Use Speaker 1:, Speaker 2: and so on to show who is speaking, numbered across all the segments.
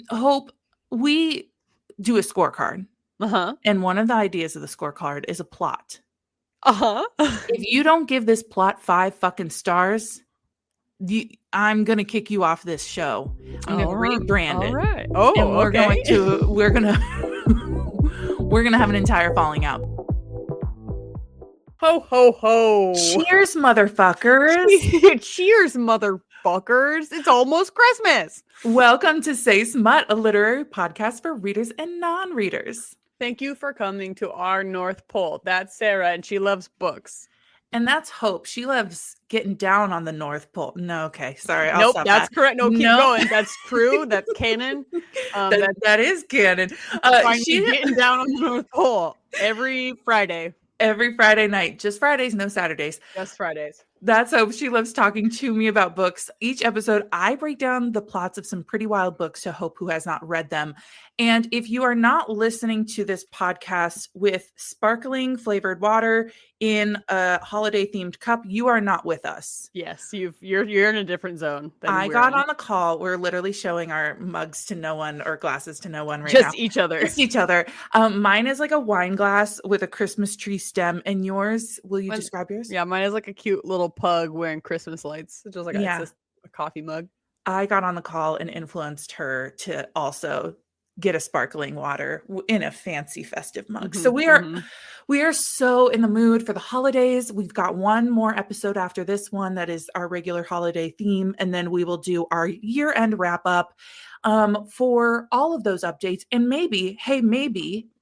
Speaker 1: Hope, we do a scorecard.
Speaker 2: Uh-huh.
Speaker 1: And one of the ideas of the scorecard is a plot.
Speaker 2: Uh-huh.
Speaker 1: If you don't give this plot 5 fucking stars, I'm gonna kick you off this show. I'm gonna rebrand it.
Speaker 2: All right. Oh,
Speaker 1: and we're
Speaker 2: okay.
Speaker 1: we're gonna have an entire falling out.
Speaker 2: Ho, ho, ho.
Speaker 1: Cheers, motherfuckers.
Speaker 2: Cheers, motherfuckers. It's almost Christmas.
Speaker 1: Welcome to Say Smut, a literary podcast for readers and non-readers.
Speaker 2: Thank you for coming to our North Pole. That's Sarah, and she loves books.
Speaker 1: And that's Hope. She loves getting down on the North Pole. No, okay. Sorry.
Speaker 2: Nope, that's correct. No, keep going. That's true. That's canon.
Speaker 1: That is canon.
Speaker 2: She's getting down on the North Pole every Friday.
Speaker 1: Every Friday night. Just Fridays, no Saturdays.
Speaker 2: Just Fridays.
Speaker 1: That's Hope. She loves talking to me about books. Each episode, I break down the plots of some pretty wild books to Hope, who has not read them. And if you are not listening to this podcast with sparkling flavored water in a holiday-themed cup, you are not with us.
Speaker 2: Yes, you're in a different zone.
Speaker 1: I got on the call. We're literally showing our mugs to no one or glasses to no one right
Speaker 2: now.
Speaker 1: Just
Speaker 2: each other.
Speaker 1: Just each other. Mine is like a wine glass with a Christmas tree stem. And yours, will you describe yours?
Speaker 2: Yeah, mine is like a cute little pug wearing Christmas lights. It's just like it's a coffee mug.
Speaker 1: I got on the call and influenced her to also get a sparkling water in a fancy festive mug. So we are so in the mood for the holidays. We've got one more episode after this one that is our regular holiday theme, and then we will do our year-end wrap up for all of those updates. And maybe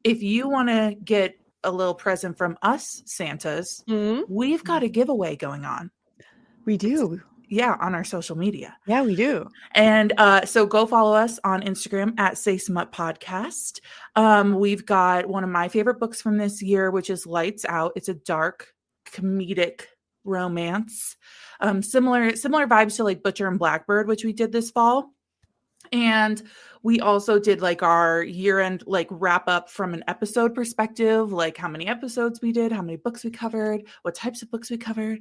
Speaker 1: if you want to get a little present from us Santas, we've got a giveaway going on.
Speaker 2: We do.
Speaker 1: Yeah, on our social media.
Speaker 2: Yeah, we do.
Speaker 1: And so go follow us on Instagram at saysmutpodcast. We've got one of my favorite books from this year, which is Lights Out. It's a dark, comedic romance. Similar vibes to like Butcher and Blackbird, which we did this fall. And we also did like our year-end like wrap up from an episode perspective, like how many episodes we did, how many books we covered, what types of books we covered.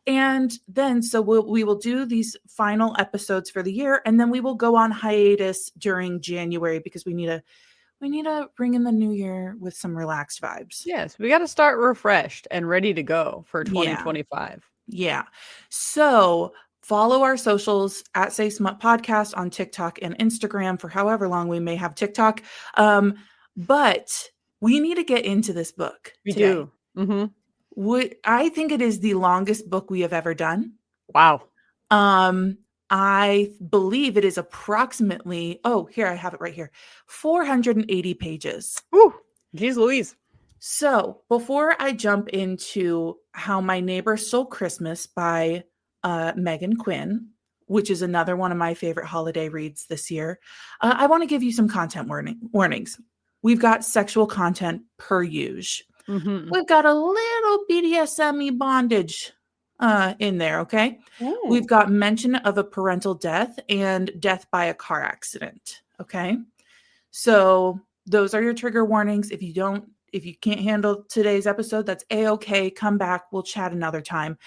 Speaker 1: And then so we will do these final episodes for the year, and then we will go on hiatus during January because we need to bring in the new year with some relaxed vibes.
Speaker 2: Yes, we got to start refreshed and ready to go for 2025.
Speaker 1: Yeah. So follow our socials at Say Smut Podcast on TikTok and Instagram for however long we may have TikTok. But we need to get into this book.
Speaker 2: We do. Mm-hmm.
Speaker 1: I think it is the longest book we have ever done.
Speaker 2: Wow.
Speaker 1: I believe it is approximately, here, I have it right here, 480 pages.
Speaker 2: Ooh, geez Louise.
Speaker 1: So before I jump into How My Neighbor Stole Christmas by Meghan Quinn, which is another one of my favorite holiday reads this year, I want to give you some content warnings. We've got sexual content per usual. Mm-hmm. We've got a little BDSM bondage in there, okay? Ooh. We've got mention of a parental death and death by a car accident, okay? So those are your trigger warnings. If you can't handle today's episode, that's A-okay. Come back. We'll chat another time.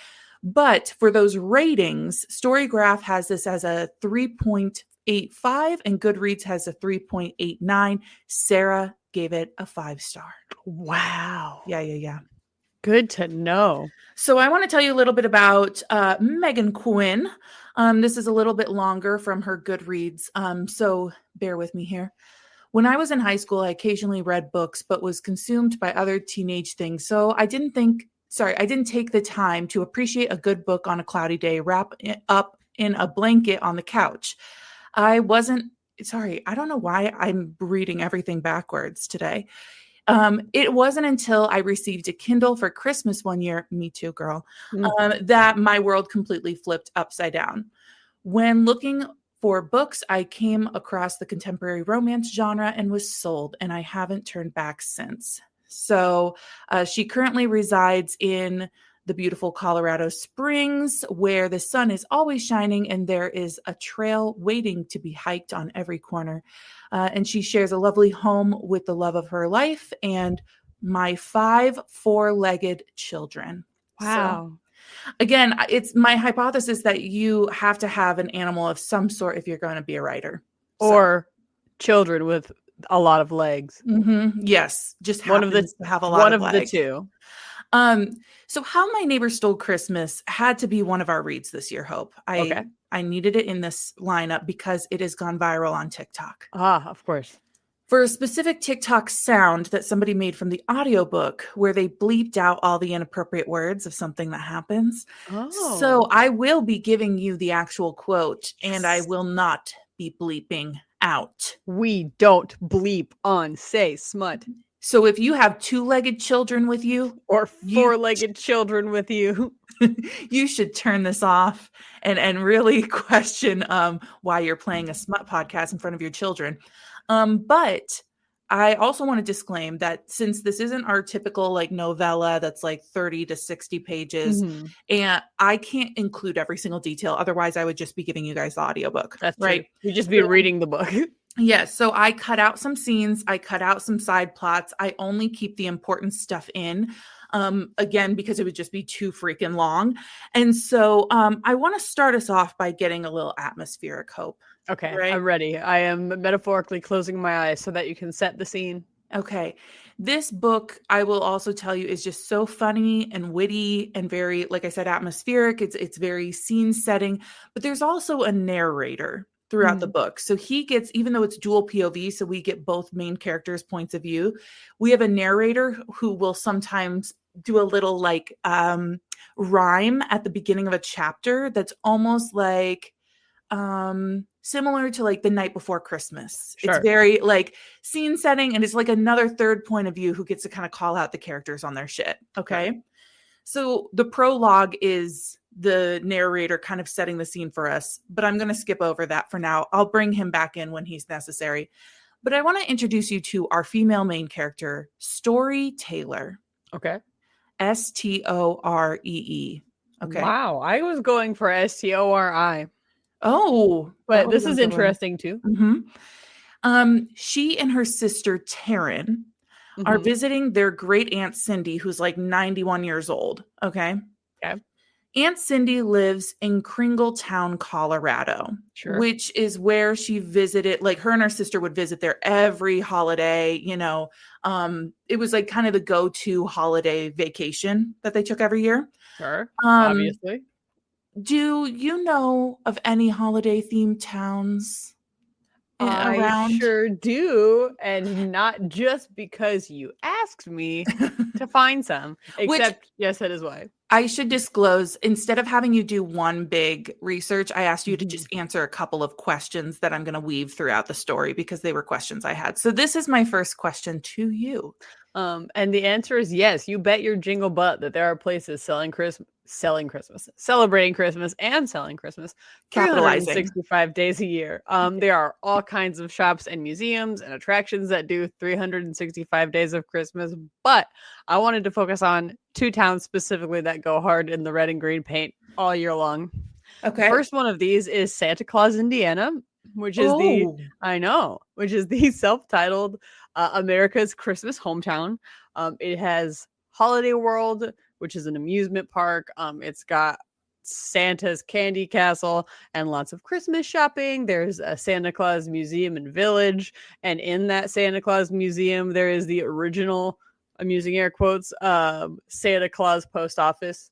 Speaker 1: But for those ratings, Storygraph has this as a 3.85 and Goodreads has a 3.89. Sarah gave it a 5-star.
Speaker 2: Wow.
Speaker 1: Yeah.
Speaker 2: Good to know.
Speaker 1: So I want to tell you a little bit about Meghan Quinn. This is a little bit longer from her Goodreads, so bear with me here. When I was in high school, I occasionally read books, but was consumed by other teenage things. So I didn't take the time to appreciate a good book on a cloudy day, wrap it up in a blanket on the couch. I don't know why I'm reading everything backwards today. It wasn't until I received a Kindle for Christmas one year, me too, girl, that my world completely flipped upside down. When looking for books, I came across the contemporary romance genre and was sold, and I haven't turned back since. So she currently resides in the beautiful Colorado Springs, where the sun is always shining and there is a trail waiting to be hiked on every corner. And she shares a lovely home with the love of her life and my 5 4-legged children.
Speaker 2: Wow.
Speaker 1: So, again, it's my hypothesis that you have to have an animal of some sort if you're going to be a writer.
Speaker 2: Or children with a lot of legs.
Speaker 1: Mm-hmm. Yes, just happens to have a lot
Speaker 2: one
Speaker 1: of
Speaker 2: of
Speaker 1: legs.
Speaker 2: the two.
Speaker 1: So How My Neighbor Stole Christmas had to be one of our reads this year, Hope. I needed it in this lineup because it has gone viral on TikTok.
Speaker 2: Of course.
Speaker 1: For a specific TikTok sound that somebody made from the audiobook where they bleeped out all the inappropriate words of something that happens.
Speaker 2: Oh.
Speaker 1: So I will be giving you the actual quote, and I will not be bleeping out.
Speaker 2: We don't bleep on Say Smut.
Speaker 1: So if you have two-legged children with you
Speaker 2: or four-legged children with you,
Speaker 1: you should turn this off and really question why you're playing a smut podcast in front of your children. But I also want to disclaim that since this isn't our typical like novella that's like 30 to 60 pages, and I can't include every single detail. Otherwise, I would just be giving you guys the audiobook.
Speaker 2: That's right. You'd just be reading the book.
Speaker 1: Yes. So I cut out some scenes. I cut out some side plots. I only keep the important stuff in, again, because it would just be too freaking long. And so I want to start us off by getting a little atmospheric, Hope.
Speaker 2: Okay.
Speaker 1: Right?
Speaker 2: I'm ready. I am metaphorically closing my eyes so that you can set the scene.
Speaker 1: Okay. This book, I will also tell you, is just so funny and witty and very, like I said, atmospheric. It's very scene setting, but there's also a narrator throughout the book. So he gets, even though it's dual POV, so we get both main characters' points of view, we have a narrator who will sometimes do a little like rhyme at the beginning of a chapter that's almost like similar to like The Night Before Christmas. Sure. It's very like scene setting, and it's like another third point of view who gets to kind of call out the characters on their shit. Okay. So the prologue is the narrator kind of setting the scene for us, but I'm going to skip over that for now. I'll bring him back in when he's necessary. But I want to introduce you to our female main character, Story Taylor.
Speaker 2: Okay.
Speaker 1: Storee. Okay.
Speaker 2: Wow. I was going for Stori.
Speaker 1: Oh.
Speaker 2: But this is interesting too.
Speaker 1: She and her sister, Taryn, are visiting their great aunt Cindy, who's like 91 years old. Okay. Aunt Cindy lives in Kringletown, Colorado, which is where she visited, like her and her sister would visit there every holiday. You know, it was like kind of the go-to holiday vacation that they took every year.
Speaker 2: Sure. Obviously.
Speaker 1: Do you know of any holiday themed towns around?
Speaker 2: I sure do. And not just because you asked me to find some, except yes, that is why.
Speaker 1: I should disclose, instead of having you do one big research, I asked you to just answer a couple of questions that I'm going to weave throughout the story because they were questions I had. So this is my first question to you.
Speaker 2: And the answer is yes. You bet your jingle butt that there are places celebrating Christmas, and selling Christmas, 365 days a year. There are all kinds of shops and museums and attractions that do 365 days of Christmas. But I wanted to focus on two towns specifically that go hard in the red and green paint all year long. Okay. First one of these is Santa Claus, Indiana, which is which is the self-titled America's Christmas hometown. It has Holiday World, which is an amusement park. It's got Santa's Candy Castle and lots of Christmas shopping. There's a Santa Claus Museum and Village. And in that Santa Claus Museum, there is the original, I'm using air quotes, Santa Claus post office,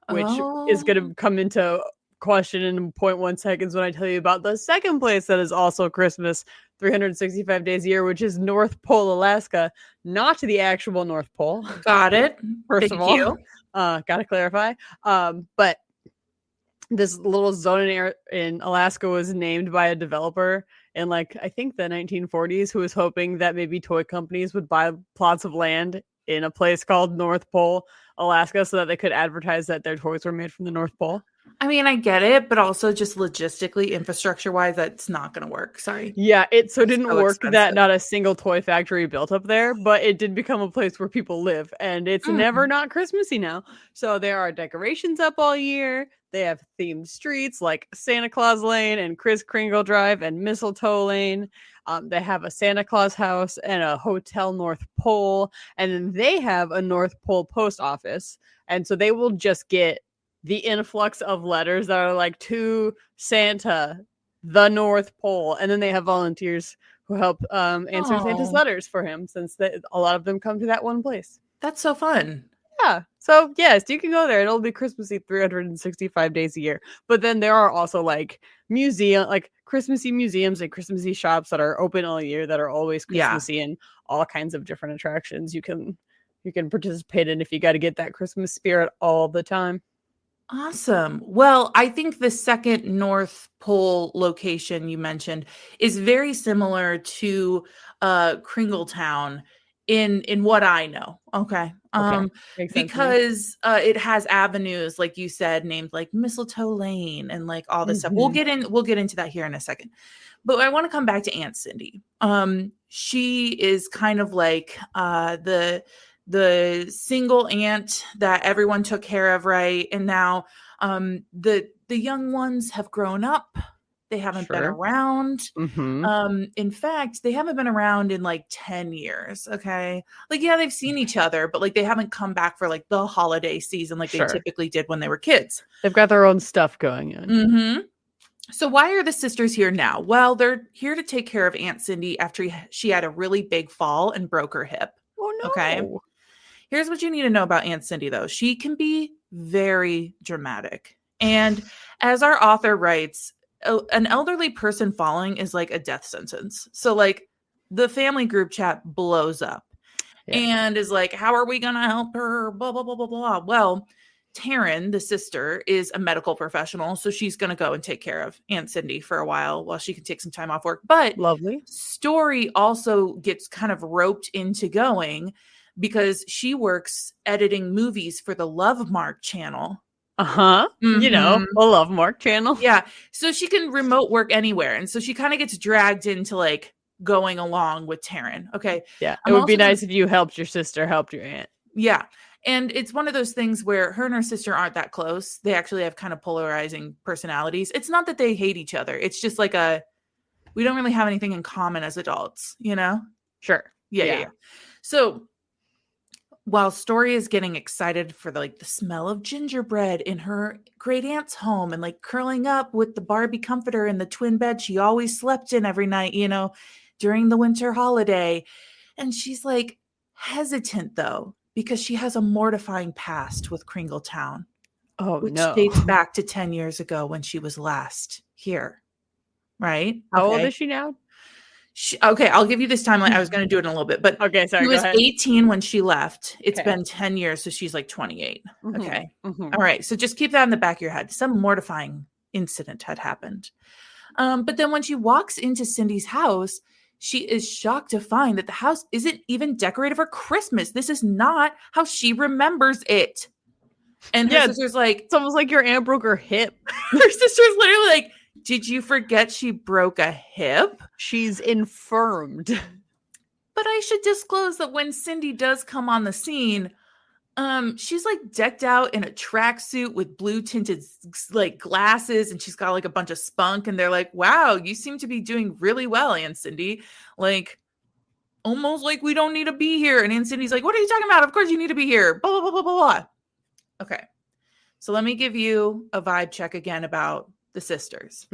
Speaker 2: which is going to come into question in 0.1 seconds when I tell you about the second place that is also Christmas 365 days a year, which is North Pole, Alaska, not the actual North Pole.
Speaker 1: Got it.
Speaker 2: First of all, gotta clarify. But this little zone in Alaska was named by a developer in I think the 1940s, who was hoping that maybe toy companies would buy plots of land in a place called North Pole, Alaska, so that they could advertise that their toys were made from the North Pole.
Speaker 1: I mean, I get it, but also just logistically, infrastructure-wise, that's not going to work. Sorry.
Speaker 2: Yeah, it didn't work expensive. That not a single toy factory built up there, but it did become a place where people live, and it's never not Christmassy now. So there are decorations up all year. They have themed streets like Santa Claus Lane and Kris Kringle Drive and Mistletoe Lane. They have a Santa Claus house and a Hotel North Pole, and then they have a North Pole post office, and so they will just get the influx of letters that are like, to Santa, the North Pole. And then they have volunteers who help answer Santa's letters for him, since a lot of them come to that one place.
Speaker 1: That's so fun.
Speaker 2: Yeah. So yes, you can go there. It'll be Christmassy 365 days a year. But then there are also like Christmassy museums and Christmassy shops that are open all year that are always Christmassy, and all kinds of different attractions you can participate in if you got to get that Christmas spirit all the time.
Speaker 1: Awesome. Well, I think the second North Pole location you mentioned is very similar to Kringletown in what I know. Okay. Because it has avenues, like you said, named like Mistletoe Lane and like all this stuff. We'll get into that here in a second. But I want to come back to Aunt Cindy. She is kind of like the single aunt that everyone took care of, right? And now the young ones have grown up. They haven't been around. In fact, they haven't been around in like 10 years. Okay. Like, yeah, they've seen each other, but like they haven't come back for like the holiday season like they typically did when they were kids.
Speaker 2: They've got their own stuff going on.
Speaker 1: So why are the sisters here now? Well, they're here to take care of Aunt Cindy after she had a really big fall and broke her hip.
Speaker 2: Oh, no.
Speaker 1: Okay. Here's what you need to know about Aunt Cindy, though. She can be very dramatic. And as our author writes, an elderly person falling is like a death sentence. So like the family group chat blows up and is like, how are we going to help her? Blah, blah, blah, blah, blah. Well, Taryn, the sister, is a medical professional. So she's going to go and take care of Aunt Cindy for a while she can take some time off work. But
Speaker 2: lovely.
Speaker 1: Story also gets kind of roped into going because she works editing movies for the Love Mark channel.
Speaker 2: You know, a Love Mark channel.
Speaker 1: Yeah. So she can remote work anywhere. And so she kind of gets dragged into like going along with Taryn. Okay.
Speaker 2: Yeah. It would be nice if you helped your sister, helped your aunt.
Speaker 1: Yeah. And it's one of those things where her and her sister aren't that close. They actually have kind of polarizing personalities. It's not that they hate each other. It's just like we don't really have anything in common as adults, you know?
Speaker 2: Sure.
Speaker 1: Yeah. So while Story is getting excited for the smell of gingerbread in her great aunt's home and like curling up with the Barbie comforter in the twin bed she always slept in every night, you know, during the winter holiday. And she's like hesitant though, because she has a mortifying past with Kringletown. Which dates back to 10 years ago when she was last here. Right?
Speaker 2: How old is she now?
Speaker 1: Okay, I'll give you this timeline. I was going to do it in a little bit, but
Speaker 2: okay, sorry.
Speaker 1: She was 18 when she left. It's been 10 years, so she's like 28. Okay. All right. So just keep that in the back of your head. Some mortifying incident had happened. But then when she walks into Cindy's house, she is shocked to find that the house isn't even decorated for Christmas. This is not how she remembers it. And her sister's like,
Speaker 2: it's almost like your aunt broke her hip.
Speaker 1: Her sister's literally like, did you forget she broke a hip?
Speaker 2: She's infirmed.
Speaker 1: But I should disclose that when Cindy does come on the scene, she's like decked out in a tracksuit with blue tinted like glasses, and she's got like a bunch of spunk, and they're like, wow, you seem to be doing really well, Aunt Cindy. Like almost like we don't need to be here. And Aunt Cindy's like, what are you talking about? Of course you need to be here. Blah, blah, blah, blah, blah. Okay. So let me give you a vibe check again about the sisters.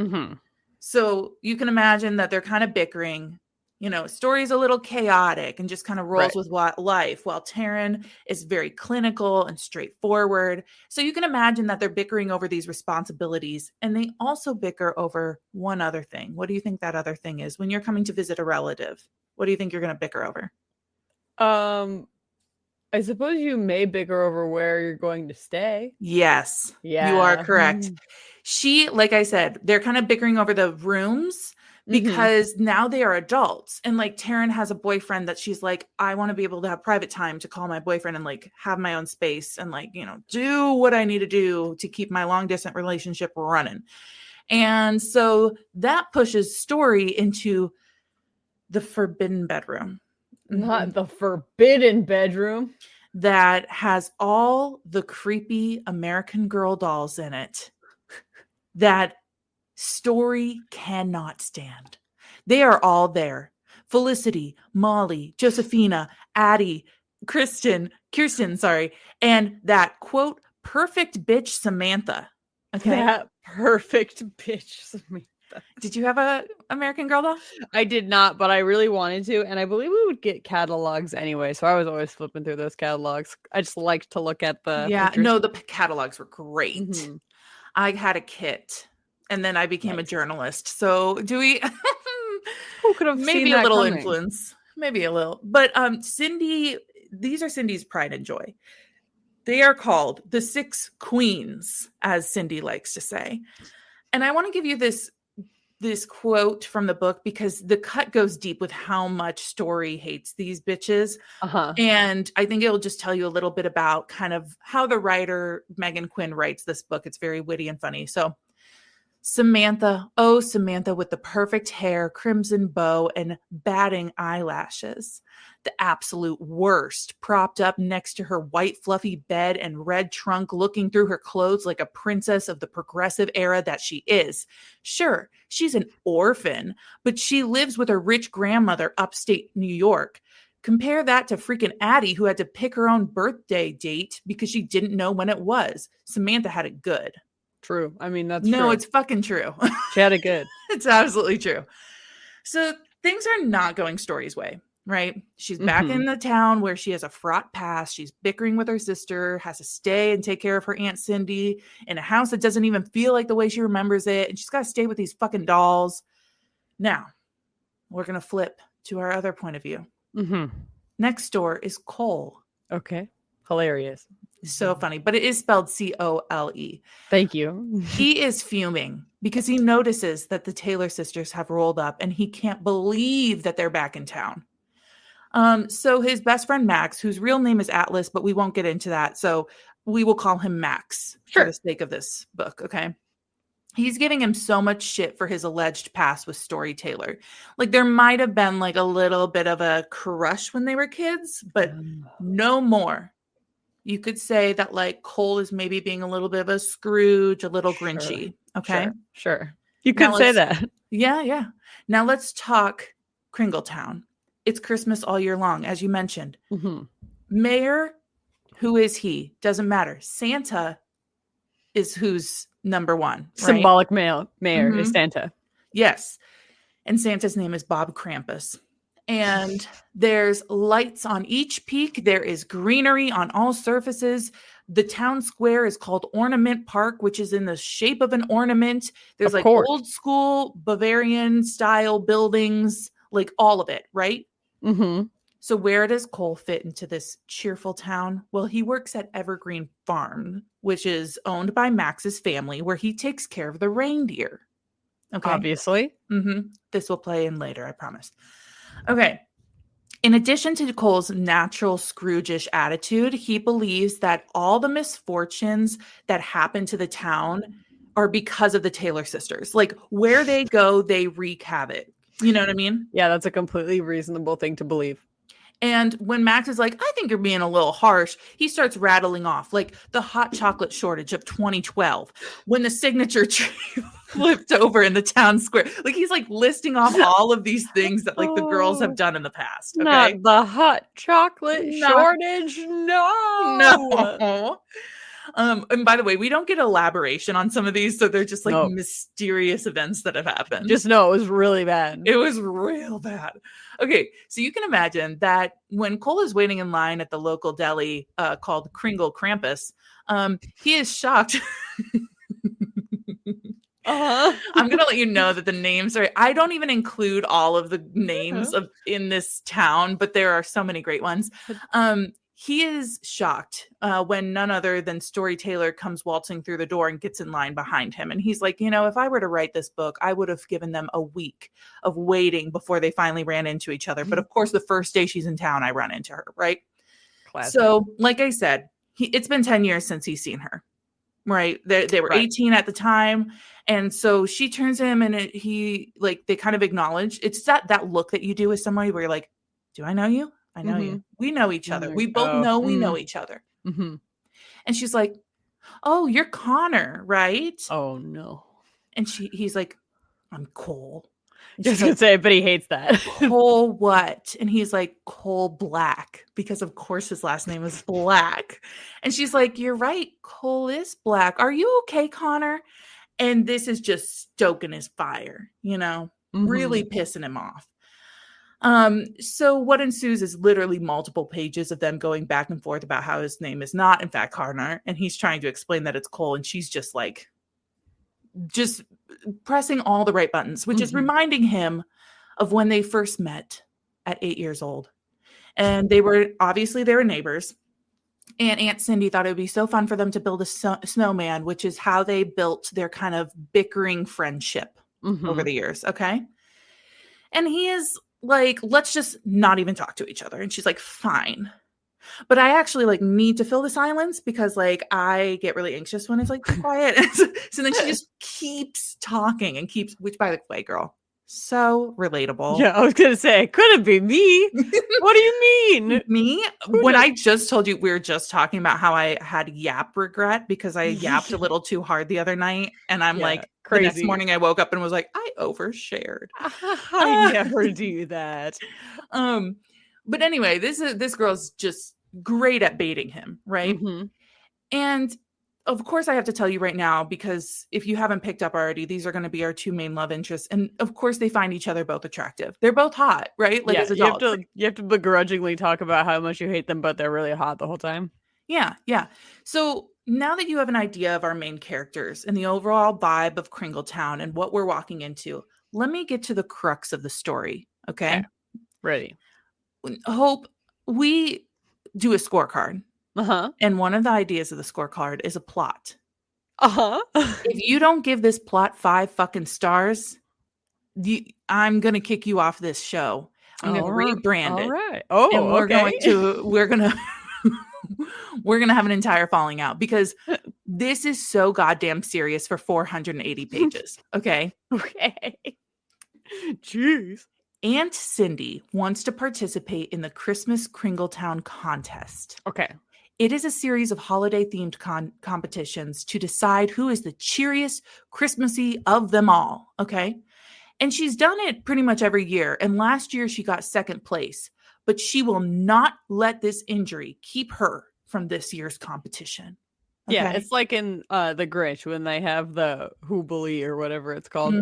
Speaker 1: So you can imagine that they're kind of bickering. You know, Story's a little chaotic and just kind of rolls with life, while Taryn is very clinical and straightforward. So you can imagine that they're bickering over these responsibilities, and they also bicker over one other thing. What do you think that other thing is? When you're coming to visit a relative, what do you think you're going to bicker over?
Speaker 2: I suppose you may bicker over where you're going to stay.
Speaker 1: Yes, you are correct. She, like I said, they're kind of bickering over the rooms because now they are adults. And like Taryn has a boyfriend that she's like, I want to be able to have private time to call my boyfriend and like have my own space and like, you know, do what I need to do to keep my long distance relationship running. And so that pushes Story into the forbidden bedroom.
Speaker 2: Not the forbidden bedroom.
Speaker 1: That has all the creepy American Girl dolls in it that Story cannot stand. They are all there. Felicity, Molly, Josephina, Addie, Kirsten, and that quote, perfect bitch Samantha. Okay.
Speaker 2: That perfect bitch Samantha.
Speaker 1: Did you have a American Girl doll?
Speaker 2: I did not, but I really wanted to, and I believe we would get catalogs anyway, so I was always flipping through those catalogs. I just liked to look at the pictures.
Speaker 1: No, the catalogs were great.
Speaker 2: Mm-hmm.
Speaker 1: I had a kit, and then I became a
Speaker 2: Nice.
Speaker 1: journalist. So do we?
Speaker 2: Who could have
Speaker 1: maybe
Speaker 2: seen
Speaker 1: a
Speaker 2: that
Speaker 1: little
Speaker 2: coming?
Speaker 1: influence, maybe a little. But Cindy, these are Cindy's pride and joy. They are called the 6 queens, as Cindy likes to say. And I want to give you this quote from the book because the cut goes deep with how much Story hates these bitches. And I think it'll just tell you a little bit about kind of how the writer Meghan Quinn writes this book. It's very witty and funny. So Samantha, oh, Samantha with the perfect hair, crimson bow, and batting eyelashes. The absolute worst, propped up next to her white fluffy bed and red trunk, looking through her clothes like a princess of the progressive era that she is. Sure, she's an orphan, but she lives with her rich grandmother upstate New York. Compare that to freaking Addie, who had to pick her own birthday date because she didn't know when it was. Samantha had it good.
Speaker 2: True. I mean, that's
Speaker 1: no,
Speaker 2: true.
Speaker 1: It's fucking true.
Speaker 2: She had it good.
Speaker 1: It's absolutely true. So things are not going Story's way, right? She's back in the town where she has a fraught past. She's bickering with her sister, has to stay and take care of her Aunt Cindy in a house that doesn't even feel like the way she remembers it. And she's got to stay with these fucking dolls. Now, we're going to flip to our other point of view. Next door is Cole.
Speaker 2: Okay. Hilarious.
Speaker 1: So funny, but it is spelled Cole.
Speaker 2: Thank you.
Speaker 1: He is fuming because he notices that the Taylor sisters have rolled up and he can't believe that they're back in town. So his best friend Max, whose real name is Atlas, but we won't get into that. So we will call him Max for the sake of this book. Okay. He's giving him so much shit for his alleged past with Story Taylor. Like there might have been like a little bit of a crush when they were kids, but no more. You could say that like Cole is maybe being a little bit of a Scrooge, a little Grinchy. Okay.
Speaker 2: Sure. You could say that.
Speaker 1: Yeah. Now let's talk Kringletown. It's Christmas all year long, as you mentioned. Mayor, who is he? Doesn't matter. Santa is who's number one. Right?
Speaker 2: Symbolic mayor is Santa.
Speaker 1: Yes. And Santa's name is Bob Krampus. And there's lights on each peak. There is greenery on all surfaces. The town square is called Ornament Park, which is in the shape of an ornament. There's like old school Bavarian style buildings, like all of it, right? So where does Cole fit into this cheerful town? Well, he works at Evergreen Farm, which is owned by Max's family, where he takes care of the reindeer. Okay.
Speaker 2: Obviously.
Speaker 1: This will play in later, I promise. Okay. In addition to Cole's natural Scrooge-ish attitude, he believes that all the misfortunes that happen to the town are because of the Taylor sisters. Like where they go, they wreak havoc. You know what I mean?
Speaker 2: Yeah, that's a completely reasonable thing to believe.
Speaker 1: And when Max is like, I think you're being a little harsh, he starts rattling off like the hot chocolate shortage of 2012, when the signature tree flipped over in the town square. Like he's like listing off all of these things that like the girls have done in the past. Okay?
Speaker 2: Not the hot chocolate shortage. No.
Speaker 1: And by the way, we don't get elaboration on some of these, so they're just like mysterious events that have happened.
Speaker 2: Just know it was really bad.
Speaker 1: It was real bad. Okay, so you can imagine that when Cole is waiting in line at the local deli called Kringle Krampus, he is shocked. I'm gonna let you know that the names are. I don't even include all of the names of in this town, but there are so many great ones. He is shocked when none other than Story Taylor comes waltzing through the door and gets in line behind him. And he's like, you know, if I were to write this book, I would have given them a week of waiting before they finally ran into each other. But of course, the first day she's in town, I run into her, right? Classic. So, like I said, it's been 10 years since he's seen her, right? They were 18 at the time. And so she turns to him and they kind of acknowledge. It's that look that you do with somebody where you're like, do I know you? I know you. We know each other. We both know we know each other. And she's like, oh, you're Connor, right?
Speaker 2: Oh, no.
Speaker 1: And he's like, I'm Cole.
Speaker 2: Just gonna say, but he hates that.
Speaker 1: Cole what? And he's like, Cole Black, because of course his last name is Black. And she's like, you're right. Cole is Black. Are you okay, Connor? And this is just stoking his fire, really pissing him off. So what ensues is literally multiple pages of them going back and forth about how his name is not, in fact, Connor. And he's trying to explain that it's Cole. And she's just pressing all the right buttons, which is reminding him of when they first met at 8 years old. And they were neighbors. And Aunt Cindy thought it would be so fun for them to build a snowman, which is how they built their kind of bickering friendship over the years. Okay. And he is like, let's just not even talk to each other. And she's like, fine. But I actually need to fill the silence because I get really anxious when it's quiet. So then she just keeps talking and which by the way, girl, so relatable.
Speaker 2: Yeah, I was going to say, could it be me? What do you mean?
Speaker 1: Me? When I just told you, we were just talking about how I had yap regret because I yapped a little too hard the other night. And I'm crazy. The next morning I woke up and was like, I overshared.
Speaker 2: I never do that.
Speaker 1: But anyway, this girl's just great at baiting him, right? And of course, I have to tell you right now, because if you haven't picked up already, these are going to be our two main love interests. And of course, they find each other both attractive. They're both hot, right? As adults.
Speaker 2: You have to begrudgingly talk about how much you hate them, but they're really hot the whole time.
Speaker 1: Yeah. So now that you have an idea of our main characters and the overall vibe of Kringletown and what we're walking into, let me get to the crux of the story. Okay.
Speaker 2: Ready.
Speaker 1: Hope, we do a scorecard. And one of the ideas of the scorecard is a plot. If you don't give this plot 5 fucking stars, I'm gonna kick you off this show. I'm gonna rebrand it.
Speaker 2: All right. Oh,
Speaker 1: and we're gonna have an entire falling out because this is so goddamn serious for 480 pages. Okay.
Speaker 2: Jeez.
Speaker 1: Aunt Cindy wants to participate in the Christmas Kringletown contest.
Speaker 2: Okay.
Speaker 1: It is a series of holiday-themed competitions to decide who is the cheeriest, Christmassy of them all, okay? And she's done it pretty much every year, and last year she got second place, but she will not let this injury keep her from this year's competition. Okay?
Speaker 2: Yeah, it's like in the Grinch when they have the Hoobly or whatever it's called.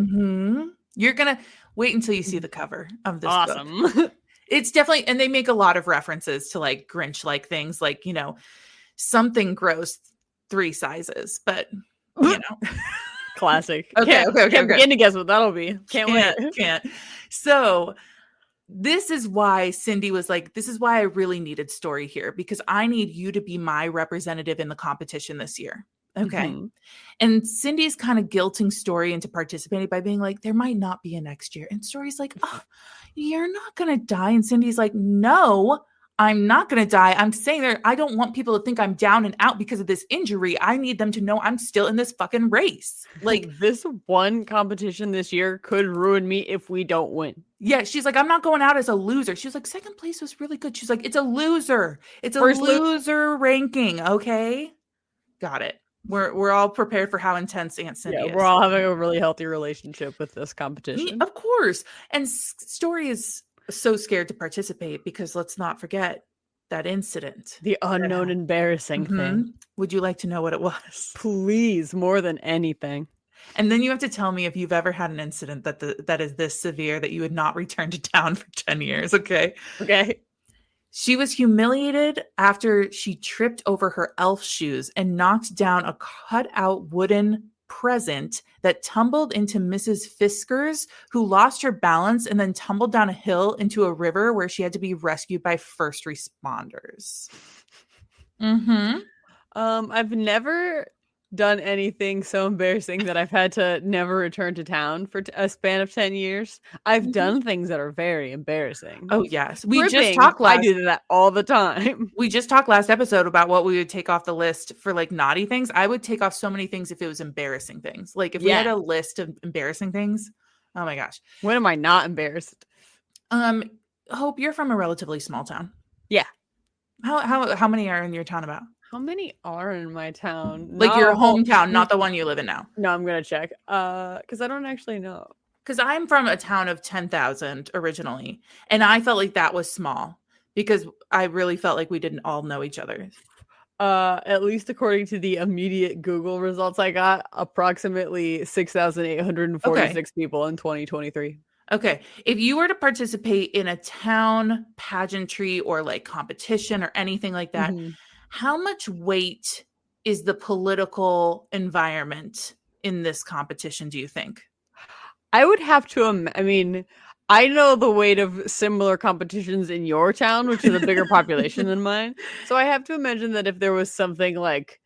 Speaker 1: You're going to wait until you see the cover of this book.
Speaker 2: Awesome.
Speaker 1: It's definitely, and they make a lot of references to Grinch-like things, something grows 3 sizes, but
Speaker 2: classic.
Speaker 1: Okay.
Speaker 2: Begin to guess what that'll be. Can't.
Speaker 1: So this is why Cindy was like, this is why I really needed story here, because I need you to be my representative in the competition this year. Okay. And Cindy's kind of guilting Story into participating by being like, there might not be a next year. And Story's like, oh, you're not going to die. And Cindy's like, no, I'm not going to die. I'm saying that I don't want people to think I'm down and out because of this injury. I need them to know I'm still in this fucking race.
Speaker 2: This one competition this year could ruin me if we don't win.
Speaker 1: Yeah. She's like, I'm not going out as a loser. She was like, second place was really good. She's like, it's a loser. It's a loser ranking. Okay. Got it. We're all prepared for how intense Aunt Cindy is.
Speaker 2: We're all having a really healthy relationship with this competition.
Speaker 1: Of course. And Story is so scared to participate because let's not forget that incident.
Speaker 2: The unknown embarrassing thing.
Speaker 1: Would you like to know what it was?
Speaker 2: Please, more than anything.
Speaker 1: And then you have to tell me if you've ever had an incident that is this severe that you would not return to town for 10 years, okay?
Speaker 2: Okay.
Speaker 1: She was humiliated after she tripped over her elf shoes and knocked down a cut-out wooden present that tumbled into Mrs. Fiskers, who lost her balance and then tumbled down a hill into a river where she had to be rescued by first responders.
Speaker 2: I've never done anything so embarrassing that I've had to never return to town for a span of 10 years. I've done things that are very embarrassing.
Speaker 1: Oh, yes. We just talked
Speaker 2: I do that all the time.
Speaker 1: We just talked last episode about what we would take off the list for naughty things. I would take off so many things if it was embarrassing things. If we had a list of embarrassing things, oh my gosh.
Speaker 2: When am I not embarrassed?
Speaker 1: Hope, you're from a relatively small town.
Speaker 2: Yeah.
Speaker 1: How many are in your town about?
Speaker 2: How many are in my town?
Speaker 1: Your hometown, not the one you live in now.
Speaker 2: No, I'm going to check. Because I don't actually know.
Speaker 1: Because I'm from a town of 10,000 originally. And I felt like that was small. Because I really felt like we didn't all know each other.
Speaker 2: At least according to the immediate Google results I got, approximately 6,846 people in 2023.
Speaker 1: Okay. If you were to participate in a town pageantry or like competition or anything like that, how much weight is the political environment in this competition, do you think?
Speaker 2: I would have to, I mean, I know the weight of similar competitions in your town, which is a bigger population than mine. So I have to imagine that if there was something like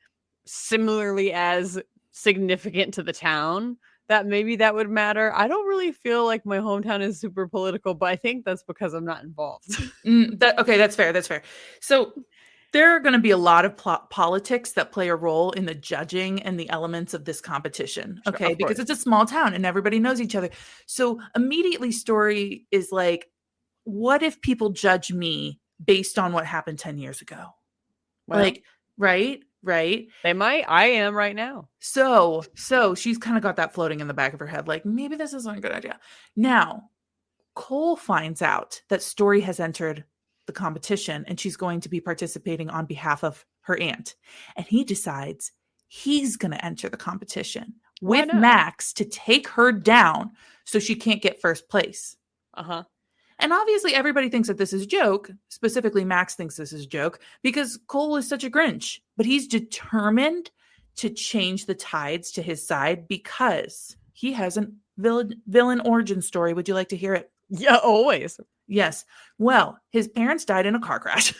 Speaker 2: similarly as significant to the town, that maybe that would matter. I don't really feel like my hometown is super political, but I think that's because I'm not involved.
Speaker 1: Okay, that's fair. That's fair. So there are going to be a lot of politics that play a role in the judging and the elements of this competition. Okay,
Speaker 2: Sure,
Speaker 1: because it's a small town and everybody knows each other. So immediately story is like, what if people judge me based on what happened 10 years ago? Well, like, right?
Speaker 2: They might. I am right now.
Speaker 1: So she's kind of got that floating in the back of her head. Like, maybe this isn't a good idea. Now, Cole finds out that Story has entered the competition and she's going to be participating on behalf of her aunt. And he decides he's going to enter the competition with Max to take her down so she can't get first place. And obviously everybody thinks that this is a joke. Specifically, Max thinks this is a joke because Cole is such a Grinch. But he's determined to change the tides to his side because he has a villain origin story. Would you like to hear it?
Speaker 2: Yeah, always.
Speaker 1: Yes. Well, his parents died in a car crash.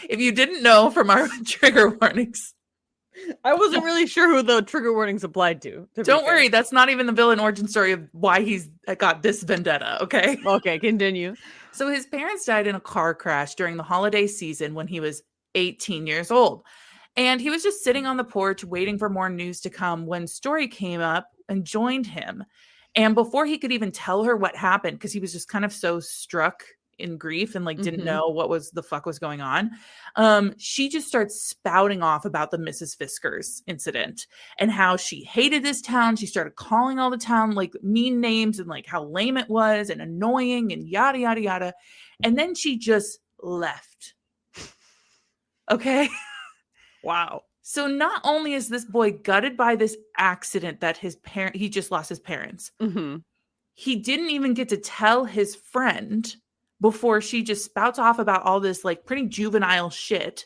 Speaker 1: If you didn't know from our trigger warnings.
Speaker 2: I wasn't really sure who the trigger warnings applied to.
Speaker 1: Don't worry. That's not even the villain origin story of why he's got this vendetta. Okay.
Speaker 2: Okay, continue.
Speaker 1: So his parents died in a car crash during the holiday season when he was 18 years old. And he was just sitting on the porch waiting for more news to come when Story came up and joined him. And before he could even tell her what happened, because he was just kind of so struck in grief and like didn't know what the fuck was going on, she just starts spouting off about the Mrs. Fiskars incident and how she hated this town. She started calling all the town like mean names and like how lame it was and annoying and yada yada yada. And then she just left. Okay.
Speaker 2: Wow.
Speaker 1: So not only is this boy gutted by this accident that he just lost his parents, he didn't even get to tell his friend before she just spouts off about all this like pretty juvenile shit.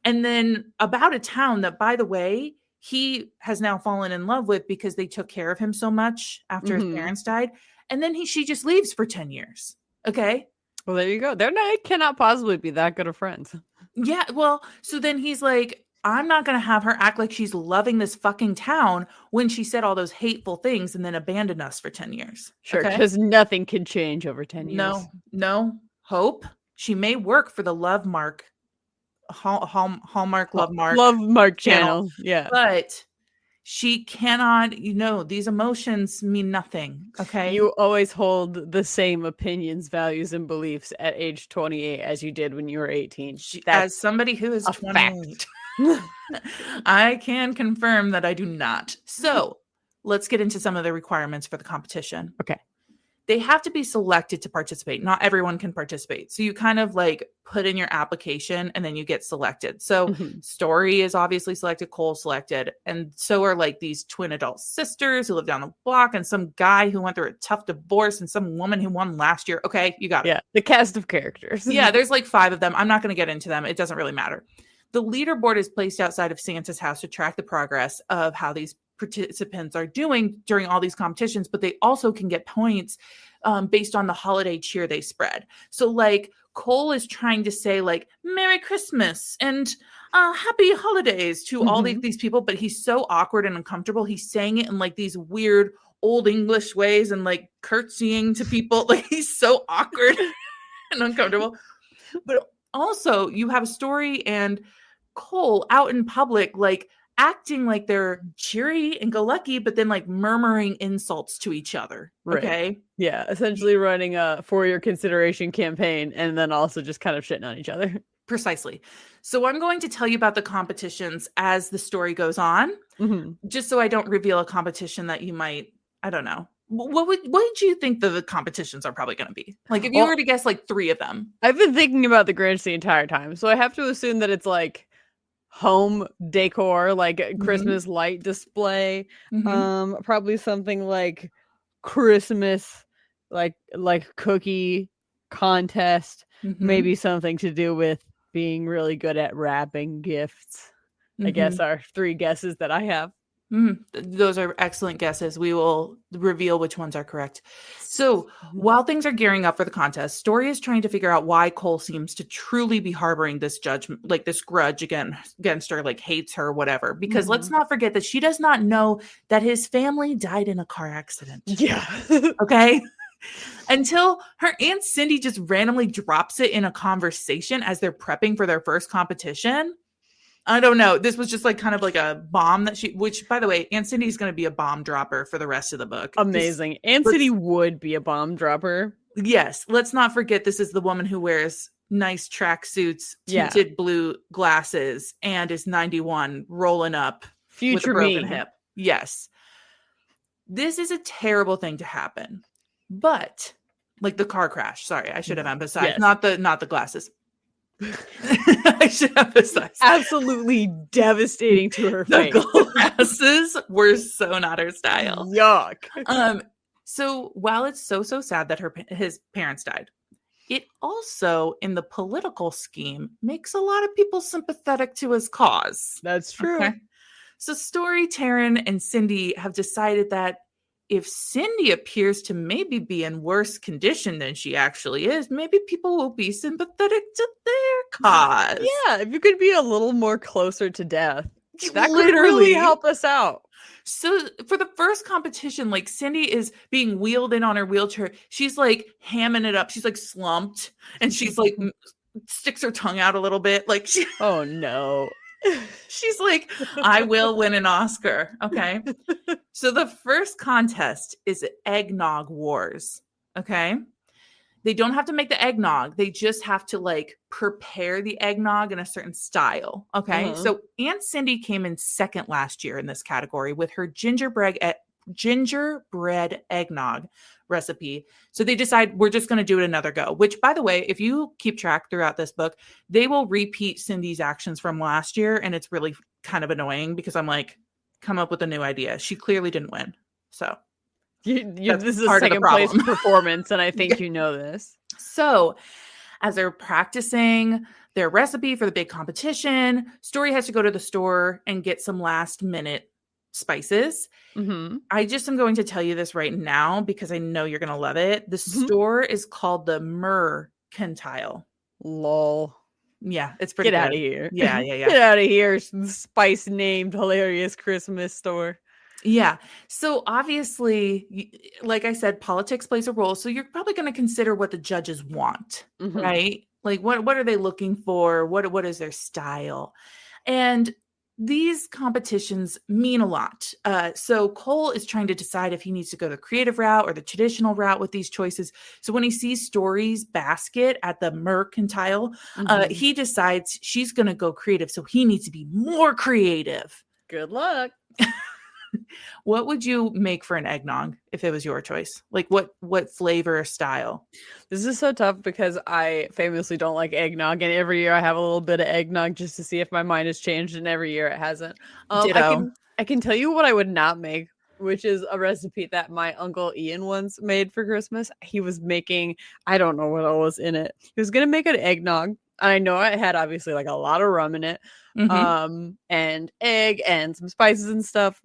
Speaker 1: And then about a town that, by the way, he has now fallen in love with because they took care of him so much after his parents died. And then she just leaves for 10 years. Okay.
Speaker 2: Well, there you go. They cannot possibly be that good of friends.
Speaker 1: Yeah. Well, so then he's like, I'm not going to have her act like she's loving this fucking town when she said all those hateful things and then abandoned us for 10 years.
Speaker 2: Sure, because nothing can change over 10 years.
Speaker 1: No. Hope. She may work for the Love Mark, Hallmark Love
Speaker 2: Mark channel. Yeah.
Speaker 1: But she cannot, these emotions mean nothing. Okay.
Speaker 2: You always hold the same opinions, values, and beliefs at age 28 as you did when you were 18.
Speaker 1: As somebody who is 28. I can confirm that I do not. So let's get into some of the requirements for the competition.
Speaker 2: Okay.
Speaker 1: They have to be selected to participate. Not everyone can participate. So you kind of like put in your application and then you get selected. So Story is obviously selected, Cole selected. And so are like these twin adult sisters who live down the block and some guy who went through a tough divorce and some woman who won last year. Okay, you got it.
Speaker 2: Yeah, the cast of characters.
Speaker 1: Yeah, there's like 5 of them. I'm not going to get into them. It doesn't really matter. The leaderboard is placed outside of Santa's house to track the progress of how these participants are doing during all these competitions, but they also can get points based on the holiday cheer they spread. So like Cole is trying to say like Merry Christmas and Happy Holidays to all these people, but he's so awkward and uncomfortable. He's saying it in like these weird old English ways and like curtsying to people. Like he's so awkward and uncomfortable. But also you have a Story and Cole out in public, like acting like they're cheery and go lucky, but then like murmuring insults to each other.
Speaker 2: Right.
Speaker 1: Okay.
Speaker 2: Yeah. Essentially running a for your consideration campaign and then also just kind of shitting on each other.
Speaker 1: Precisely. So I'm going to tell you about the competitions as the story goes on, just so I don't reveal a competition that you might, I don't know, what would you think the competitions are probably going to be? Like, if you were to guess like 3 of them.
Speaker 2: I've been thinking about the Grinch the entire time, so I have to assume that it's like home decor, like Christmas light display, probably something like Christmas, like cookie contest, maybe something to do with being really good at wrapping gifts. I guess are 3 guesses that I have.
Speaker 1: Those are excellent guesses. We will reveal which ones are correct. So while things are gearing up for the contest, Story is trying to figure out why Cole seems to truly be harboring this judgment, like this grudge against her, like hates her, whatever. Because let's not forget that she does not know that his family died in a car accident.
Speaker 2: Yeah.
Speaker 1: Okay. Until her Aunt Cindy just randomly drops it in a conversation as they're prepping for their first competition. I don't know. This was just like kind of like a bomb that which by the way, Aunt Cindy's going to be a bomb dropper for the rest of the book.
Speaker 2: Amazing. Aunt Cindy would be a bomb dropper.
Speaker 1: Yes. Let's not forget this is the woman who wears nice tracksuits, tinted blue glasses, and is 91 rolling up
Speaker 2: future
Speaker 1: with a broken hip. Yes. This is a terrible thing to happen. But like the car crash. Sorry, I should have emphasized. Not the glasses. I should emphasize.
Speaker 2: Absolutely devastating to her face.
Speaker 1: The glasses were so not her style.
Speaker 2: Yuck.
Speaker 1: So while it's so sad that his parents died, it also, in the political scheme, makes a lot of people sympathetic to his cause.
Speaker 2: That's true.
Speaker 1: Okay? So Story, Taryn, and Cindy have decided that if Cindy appears to maybe be in worse condition than she actually is, maybe people will be sympathetic to their cause.
Speaker 2: Yeah, if you could be a little more closer to death, that could really help us out.
Speaker 1: So for the first competition, like Cindy is being wheeled in on her wheelchair. She's like hamming it up. She's like slumped and she's like sticks her tongue out a little bit. Like
Speaker 2: oh no.
Speaker 1: She's like, I will win an Oscar. Okay. So the first contest is Eggnog Wars. Okay. They don't have to make the eggnog. They just have to like prepare the eggnog in a certain style. Okay. So Aunt Cindy came in second last year in this category with her gingerbread eggnog recipe. So they decide we're just going to do it another go, which by the way, if you keep track throughout this book, they will repeat Cindy's actions from last year. And it's really kind of annoying because I'm like, come up with a new idea. She clearly didn't win. So
Speaker 2: this is a second place performance. And I think you know this.
Speaker 1: So as they're practicing their recipe for the big competition, Story has to go to the store and get some last minute spices. I just am going to tell you this right now because I know you're going to love it. The store is called the Mercantile.
Speaker 2: Lol.
Speaker 1: Yeah, it's pretty good.
Speaker 2: Get out of here.
Speaker 1: Yeah.
Speaker 2: Get out of here. Spice named hilarious Christmas store.
Speaker 1: Yeah. So obviously, like I said, politics plays a role. So you're probably going to consider what the judges want, right? Like what are they looking for? What is their style? And these competitions mean a lot. So Cole is trying to decide if he needs to go the creative route or the traditional route with these choices. So when he sees Story's basket at the Mercantile, he decides she's going to go creative. So he needs to be more creative.
Speaker 2: Good luck.
Speaker 1: What would you make for an eggnog if it was your choice? Like what flavor or style?
Speaker 2: This is so tough because I famously don't like eggnog, and every year I have a little bit of eggnog just to see if my mind has changed, and every year it hasn't. I can tell you what I would not make, which is a recipe that my Uncle Ian once made for Christmas. He was making, I don't know what all was in it. He was going to make an eggnog. I know it had obviously like a lot of rum in it, and egg and some spices and stuff.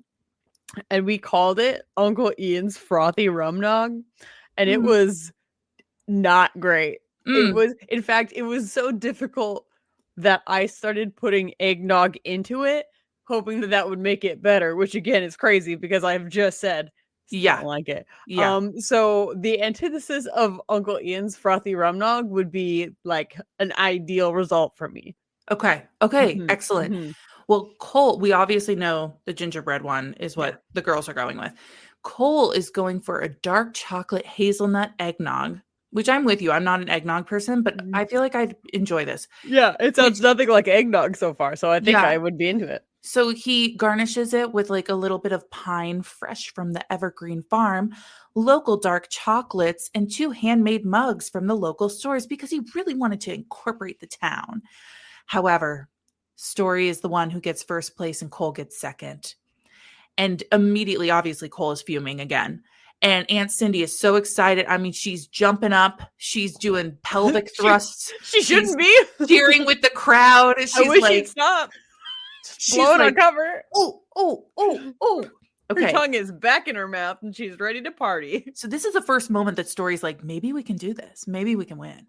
Speaker 2: And we called it Uncle Ian's Frothy Rumnog. And it was not great. It was, in fact, it was so difficult that I started putting eggnog into it, hoping that would make it better, which again is crazy because I've just said, don't like it. So the antithesis of Uncle Ian's Frothy Rumnog would be like an ideal result for me.
Speaker 1: Okay. Excellent. Well, Cole, we obviously know the gingerbread one is what the girls are going with. Cole is going for a dark chocolate hazelnut eggnog, which I'm with you. I'm not an eggnog person, but I feel like I'd enjoy this.
Speaker 2: Yeah, it sounds nothing like eggnog so far, so I think I would be into it.
Speaker 1: So he garnishes it with like a little bit of pine fresh from the evergreen farm, local dark chocolates, and 2 handmade mugs from the local stores because he really wanted to incorporate the town. However, Story is the one who gets first place and Cole gets second. And immediately, obviously, Cole is fuming again. And Aunt Cindy is so excited. I mean, she's jumping up. She's doing pelvic thrusts.
Speaker 2: She shouldn't be.
Speaker 1: Cheering with the crowd. She's
Speaker 2: I wish
Speaker 1: like,
Speaker 2: he'd stop.
Speaker 1: She's
Speaker 2: blowing
Speaker 1: like,
Speaker 2: on cover.
Speaker 1: Oh. Okay.
Speaker 2: Her tongue is back in her mouth and she's ready to party.
Speaker 1: So this is the first moment that Story's like, maybe we can do this. Maybe we can win.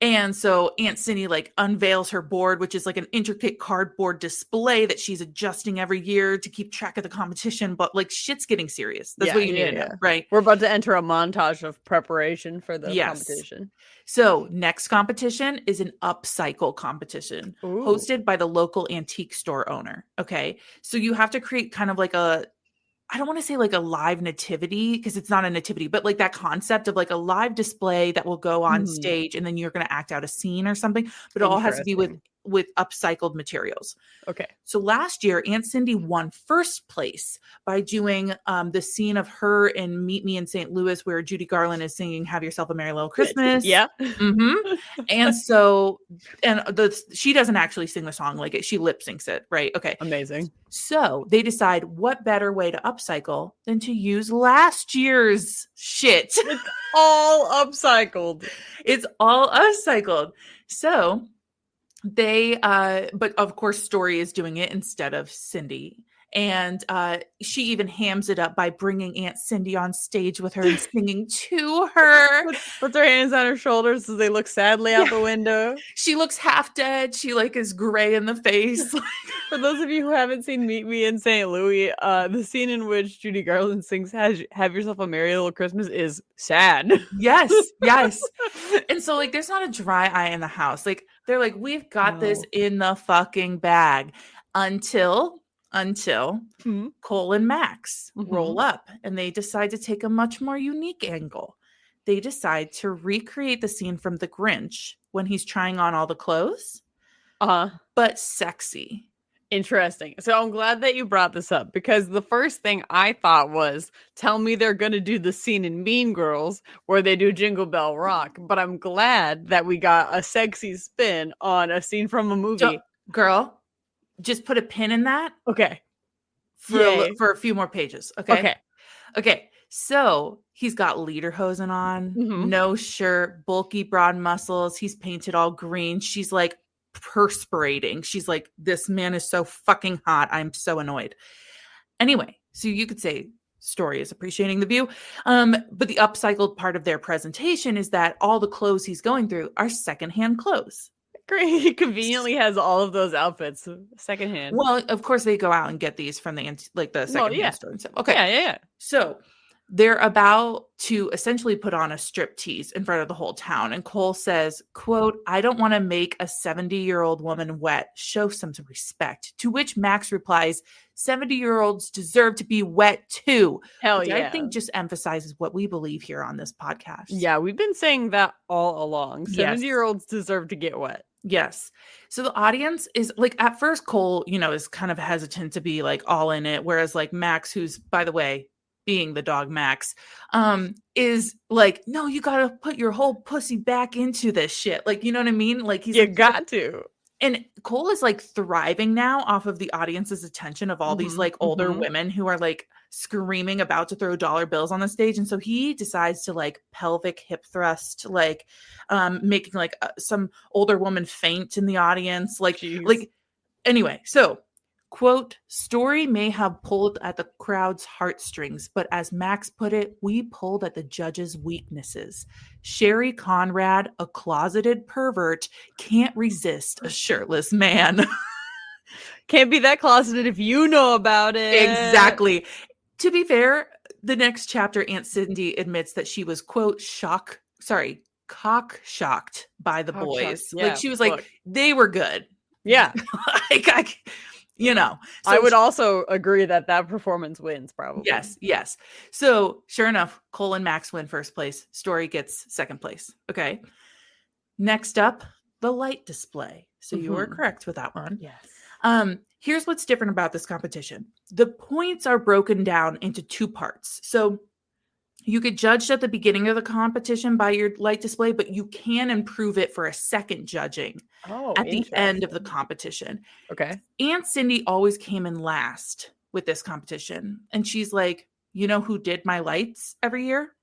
Speaker 1: And so Aunt Cindy like unveils her board, which is like an intricate cardboard display that she's adjusting every year to keep track of the competition. But like shit's getting serious. That's what you need to know, right?
Speaker 2: We're about to enter a montage of preparation for the competition.
Speaker 1: So next competition is an upcycle competition hosted by the local antique store owner. Okay. So you have to create kind of like I don't want to say like a live nativity because it's not a nativity, but like that concept of like a live display that will go on stage and then you're going to act out a scene or something, but it all has to be with upcycled materials.
Speaker 2: Okay.
Speaker 1: So last year, Aunt Cindy won first place by doing the scene of her in Meet Me in St. Louis where Judy Garland is singing Have Yourself a Merry Little Christmas.
Speaker 2: Yeah.
Speaker 1: Mm-hmm. And so, she doesn't actually sing the song, like she lip syncs it, right? Okay.
Speaker 2: Amazing.
Speaker 1: So they decide what better way to upcycle than to use last year's shit.
Speaker 2: It's all upcycled.
Speaker 1: It's all upcycled. So they but of course Story is doing it instead of Cindy, and she even hams it up by bringing Aunt Cindy on stage with her and singing to her.
Speaker 2: Puts her hands on her shoulders as they look sadly out the window.
Speaker 1: She looks half dead. She like is gray in the face.
Speaker 2: For those of you who haven't seen Meet Me in St. Louis, the scene in which Judy Garland sings Have Yourself a Merry Little Christmas is sad.
Speaker 1: Yes. And so like there's not a dry eye in the house. Like they're like, we've got this in the fucking bag until Cole and Max roll up and they decide to take a much more unique angle. They decide to recreate the scene from The Grinch when he's trying on all the clothes, but sexy.
Speaker 2: Interesting. So I'm glad that you brought this up because the first thing I thought was, tell me they're going to do the scene in Mean Girls where they do Jingle Bell Rock. But I'm glad that we got a sexy spin on a scene from a movie.
Speaker 1: Girl, just put a pin in that.
Speaker 2: Okay.
Speaker 1: For a few more pages. Okay. So he's got lederhosen on, no shirt, bulky, broad muscles. He's painted all green. She's like perspirating. She's like, this man is so fucking hot. I'm so annoyed. Anyway, so you could say Story is appreciating the view. But the upcycled part of their presentation is that all the clothes he's going through are secondhand clothes.
Speaker 2: Great. He conveniently has all of those outfits secondhand.
Speaker 1: Well, of course they go out and get these from the secondhand store and stuff. Okay.
Speaker 2: Yeah.
Speaker 1: So they're about to essentially put on a striptease in front of the whole town. And Cole says, quote, I don't want to make a 70-year-old woman wet. Show some respect. To which Max replies, 70-year-olds deserve to be wet too.
Speaker 2: Hell yeah.
Speaker 1: I think just emphasizes what we believe here on this podcast.
Speaker 2: Yeah, we've been saying that all along. 70-year-olds deserve to get wet.
Speaker 1: Yes. So the audience is like, at first Cole, is kind of hesitant to be like all in it. Whereas like Max, who's, by the way, being the dog Max, is like, no, you got to put your whole pussy back into this shit. Like, you know what I mean? Like
Speaker 2: you got to.
Speaker 1: And Cole is like thriving now off of the audience's attention of all these like older women who are like screaming about to throw dollar bills on the stage. And so he decides to like pelvic hip thrust, like making like some older woman faint in the audience. Anyway, so quote, Story may have pulled at the crowd's heartstrings, but as Max put it, we pulled at the judge's weaknesses. Sherry Conrad, a closeted pervert, can't resist a shirtless man.
Speaker 2: Can't be that closeted if you know about it.
Speaker 1: Exactly. To be fair, the next chapter, Aunt Cindy admits that she was, quote, cock shocked by the boys.
Speaker 2: Yeah,
Speaker 1: like she was like, they were good.
Speaker 2: Yeah.
Speaker 1: So
Speaker 2: I would also agree that performance wins probably.
Speaker 1: Yes. So sure enough, Cole and Max win first place. Story gets second place. Okay. Next up, the light display. So you were correct with that one.
Speaker 2: Yes.
Speaker 1: Here's what's different about this competition. The points are broken down into 2 parts. So you get judged at the beginning of the competition by your light display, but you can improve it for a second judging at the end of the competition.
Speaker 2: Okay.
Speaker 1: Aunt Cindy always came in last with this competition. And she's like, you know who did my lights every year?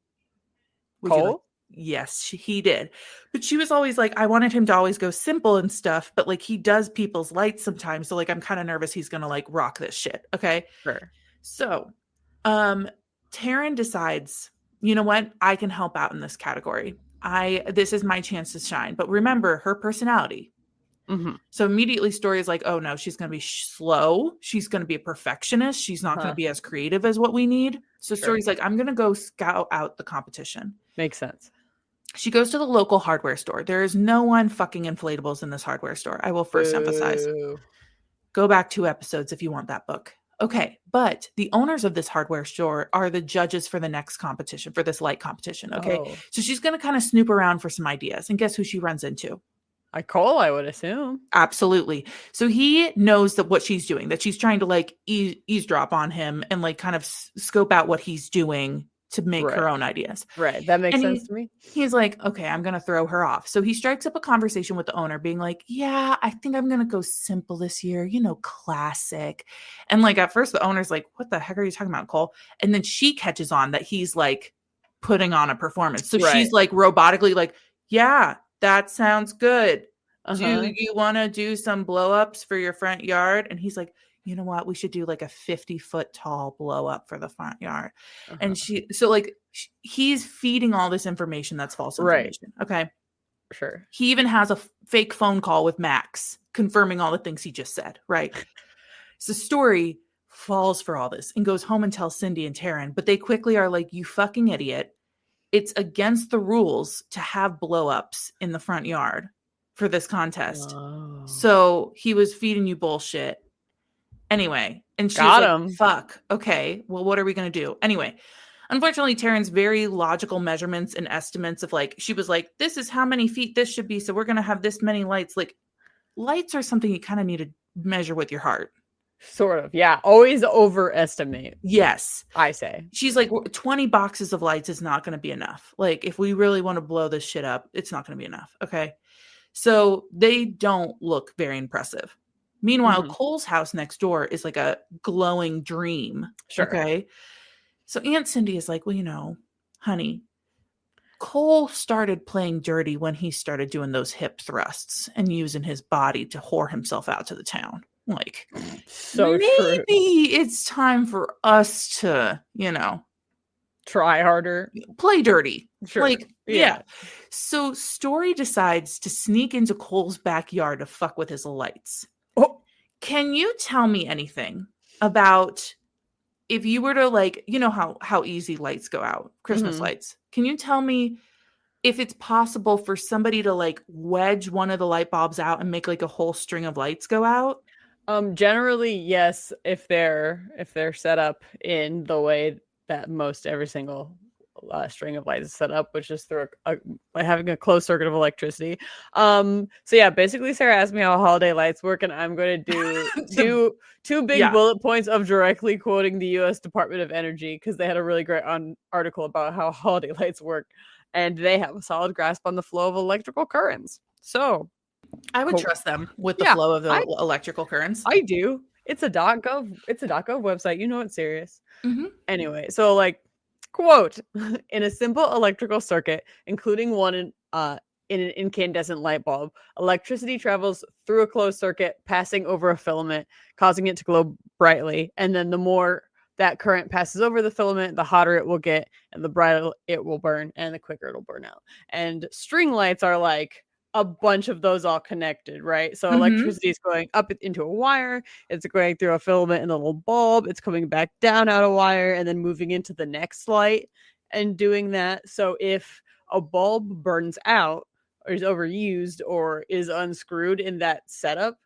Speaker 2: Cole?
Speaker 1: Yes, he did. But she was always like, I wanted him to always go simple and stuff, but like he does people's lights sometimes. So like I'm kind of nervous he's gonna like rock this shit. Okay.
Speaker 2: Sure.
Speaker 1: So Taryn decides, you know what? I can help out in this category. This is my chance to shine. But remember her personality.
Speaker 2: Mm-hmm.
Speaker 1: So immediately Story is like, oh no, she's going to be slow. She's going to be a perfectionist. She's not going to be as creative as what we need. So Story's like, I'm going to go scout out the competition.
Speaker 2: Makes sense.
Speaker 1: She goes to the local hardware store. There is no one fucking inflatables in this hardware store. I will first emphasize. Go back 2 episodes if you want that book. Okay, but the owners of this hardware store are the judges for the next competition, for this light competition. Okay, so she's going to kind of snoop around for some ideas. And guess who she runs into?
Speaker 2: Cole, I would assume.
Speaker 1: Absolutely. So he knows that what she's doing, that she's trying to like eavesdrop on him and like kind of scope out what he's doing to make her own ideas.
Speaker 2: Right. That makes sense to me.
Speaker 1: He's like, okay, I'm going to throw her off. So he strikes up a conversation with the owner being like, yeah, I think I'm going to go simple this year, classic. And like at first the owner's like, what the heck are you talking about, Cole? And then she catches on that he's like putting on a performance. So she's like robotically like, yeah, that sounds good. Do you want to do some blow ups for your front yard? And he's like, you know what? We should do like a 50-foot tall blow up for the front yard. And he's feeding all this information that's false information. Right. Okay.
Speaker 2: Sure.
Speaker 1: He even has a fake phone call with Max confirming all the things he just said. Right. So Story falls for all this and goes home and tells Cindy and Taryn, but they quickly are like, you fucking idiot. It's against the rules to have blow ups in the front yard for this contest. Oh. So he was feeding you bullshit. Anyway, and she's like, fuck. Okay, well, what are we going to do? Anyway, unfortunately, Taryn's very logical measurements and estimates of like, she was like, this is how many feet this should be. So we're going to have this many lights. Like lights are something you kind of need to measure with your heart.
Speaker 2: Sort of. Yeah. Always overestimate.
Speaker 1: Yes.
Speaker 2: I say.
Speaker 1: She's like, 20 boxes of lights is not going to be enough. Like if we really want to blow this shit up, it's not going to be enough. Okay. So they don't look very impressive. Meanwhile, Cole's house next door is like a glowing dream.
Speaker 2: Sure.
Speaker 1: Okay. So Aunt Cindy is like, well, honey, Cole started playing dirty when he started doing those hip thrusts and using his body to whore himself out to the town. Like,
Speaker 2: so
Speaker 1: maybe it's time for us to,
Speaker 2: try harder,
Speaker 1: play dirty.
Speaker 2: Sure.
Speaker 1: Like, yeah. So Story decides to sneak into Cole's backyard to fuck with his lights. Oh, can you tell me anything about if you were to like, how easy lights go out, Christmas lights? Can you tell me if it's possible for somebody to like wedge one of the light bulbs out and make like a whole string of lights go out?
Speaker 2: Generally, yes, if they're set up in the way that most every single string of lights is set up, which is through having a closed circuit of electricity. So yeah, basically Sarah asked me how holiday lights work, and I'm going to do two big bullet points of directly quoting the U.S. Department of Energy, because they had a really great article about how holiday lights work, and they have a solid grasp on the flow of electrical currents. So
Speaker 1: I would trust them with the flow of the electrical currents.
Speaker 2: I do. It's a .gov website. It's serious. Anyway, so like, quote, in a simple electrical circuit, including one in an incandescent light bulb, electricity travels through a closed circuit, passing over a filament, causing it to glow brightly. And then the more that current passes over the filament, the hotter it will get, and the brighter it will burn, and the quicker it'll burn out. And string lights are like a bunch of those all connected, right? So electricity is going up into a wire, it's going through a filament in the little bulb, it's coming back down out a wire, and then moving into the next light and doing that. So if a bulb burns out or is overused or is unscrewed in that setup,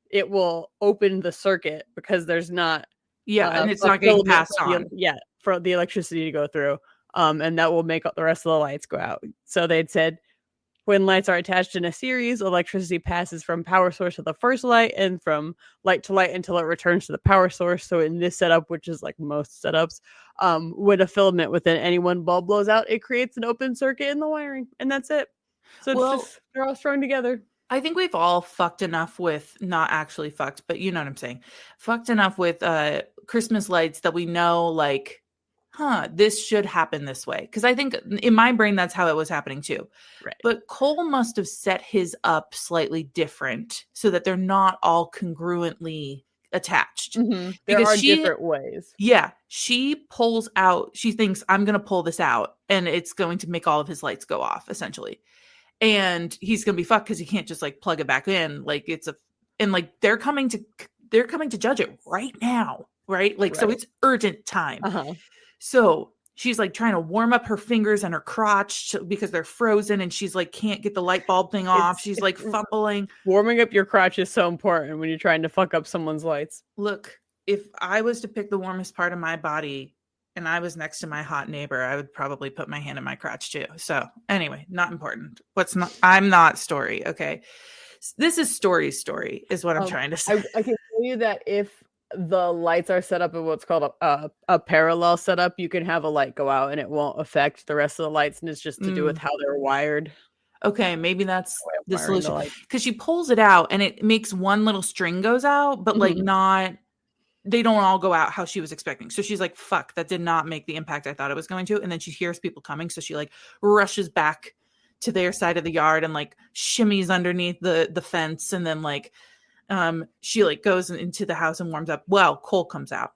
Speaker 2: it will open the circuit because there's not
Speaker 1: and it's not getting passed on
Speaker 2: for the electricity to go through, and that will make the rest of the lights go out. So they'd said, When lights are attached in a series, electricity passes from power source to the first light and from light to light until it returns to the power source. So in this setup, which is like most setups, when a filament within any one bulb blows out, it creates an open circuit in the wiring, and that's it. So it's just, they're all strung together.
Speaker 1: I think we've all fucked enough with, not actually fucked, but you know what I'm saying, fucked enough with Christmas lights that we know, like, this should happen this way. Because I think in my brain, that's how it was happening too.
Speaker 2: Right.
Speaker 1: But Cole must have set his up slightly different so that they're not all congruently attached.
Speaker 2: Mm-hmm. There are different ways.
Speaker 1: Yeah. She pulls out, she thinks, I'm going to pull this out and it's going to make all of his lights go off, essentially. And he's going to be fucked because he can't just like plug it back in. Like and like they're coming to judge it right now. Right. Like, so it's urgent time.
Speaker 2: Uh-huh.
Speaker 1: So she's like trying to warm up her fingers and her crotch because they're frozen and she's like, can't get the light bulb thing off. She's like fumbling.
Speaker 2: Warming up your crotch is so important when you're trying to fuck up someone's lights.
Speaker 1: Look, if I was to pick the warmest part of my body and I was next to my hot neighbor, I would probably put my hand in my crotch too. So anyway, not important. I'm not Story. Okay. This is Story is what I'm trying to say.
Speaker 2: I can tell you that if the lights are set up in what's called a parallel setup, you can have a light go out and it won't affect the rest of the lights, and it's just to do with how they're wired.
Speaker 1: Okay, maybe that's the solution, because she pulls it out and it makes one little string goes out, but like they don't all go out how she was expecting. So she's like, fuck, that did not make the impact I thought it was going to. And then she hears people coming, so she like rushes back to their side of the yard and like shimmies underneath the fence, and then like she like goes into the house and warms up. Well, Cole comes out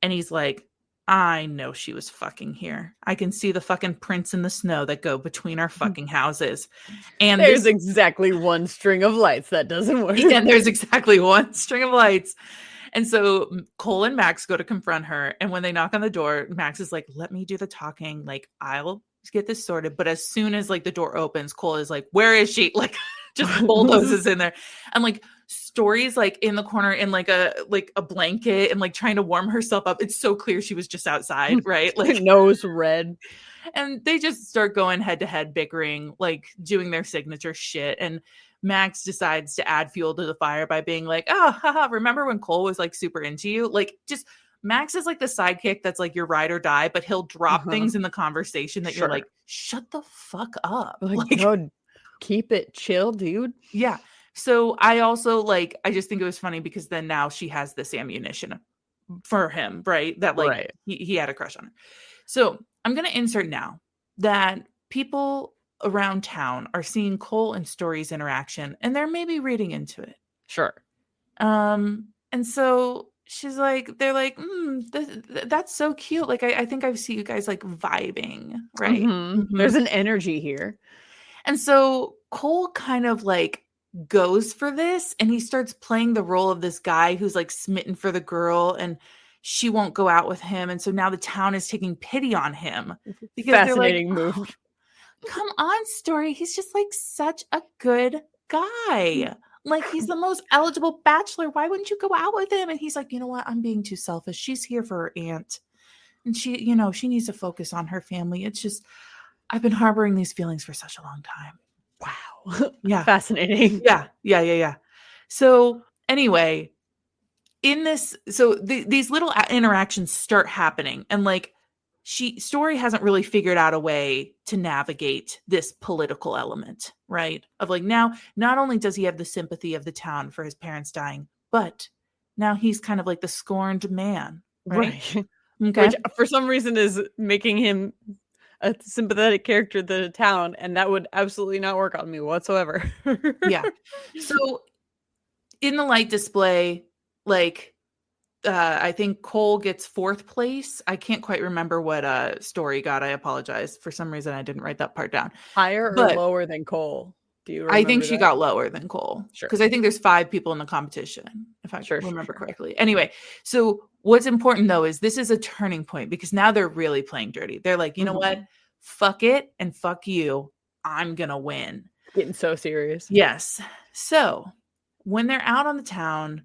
Speaker 1: and he's like, I know she was fucking here. I can see the fucking prints in the snow that go between our fucking houses. And
Speaker 2: there's exactly one string of lights that doesn't work.
Speaker 1: And there's exactly one string of lights. And so Cole and Max go to confront her. And when they knock on the door, Max is like, let me do the talking. Like, I'll get this sorted. But as soon as like the door opens, Cole is like, where is she? Like, just bulldozes in there. And like Story's like in the corner in like a blanket and like trying to warm herself up. It's so clear she was just outside, right? Like
Speaker 2: nose red.
Speaker 1: And they just start going head to head, bickering, like doing their signature shit. And Max decides to add fuel to the fire by being like, oh, haha, remember when Cole was like super into you? Like, just Max is like the sidekick that's like your ride or die, but he'll drop things in the conversation that you're like, shut the fuck up.
Speaker 2: Like, no, keep it chill, dude.
Speaker 1: Yeah. So I also like, I just think it was funny because then now she has this ammunition for him, right? That like he had a crush on her. So I'm going to insert now that people around town are seeing Cole and Story's interaction and they're maybe reading into it.
Speaker 2: Sure.
Speaker 1: And so she's like, they're like, that's so cute. Like, I think I see you guys like vibing, right?
Speaker 2: There's an energy here.
Speaker 1: And so Cole kind of like goes for this and he starts playing the role of this guy who's like smitten for the girl and she won't go out with him. And so now the town is taking pity on him.
Speaker 2: Because fascinating move. Oh,
Speaker 1: come on, Story. He's just like such a good guy. Like, he's the most eligible bachelor. Why wouldn't you go out with him? And he's like, you know what? I'm being too selfish. She's here for her aunt. And she, you know, she needs to focus on her family. It's just, I've been harboring these feelings for such a long time.
Speaker 2: Wow.
Speaker 1: Yeah.
Speaker 2: Fascinating.
Speaker 1: Yeah. So anyway, in this, so these little interactions start happening. And like, Story hasn't really figured out a way to navigate this political element, right? Of like, now, not only does he have the sympathy of the town for his parents dying, but now he's kind of like the scorned man, right? Okay.
Speaker 2: Which for some reason is making him a sympathetic character to the town, and that would absolutely not work on me whatsoever.
Speaker 1: Yeah. So in the light display, like, I think Cole gets 4th place. I can't quite remember what Story got. I apologize. For some reason, I didn't write that part down.
Speaker 2: Higher or lower than Cole? Do you remember
Speaker 1: I think she got lower than Cole.
Speaker 2: Sure.
Speaker 1: Because I think there's 5 people in the competition, if I remember correctly. Anyway, so what's important, though, is this is a turning point because now they're really playing dirty. They're like, you know what? Fuck it and fuck you. I'm going to win.
Speaker 2: Getting so serious.
Speaker 1: Yes. So when they're out on the town,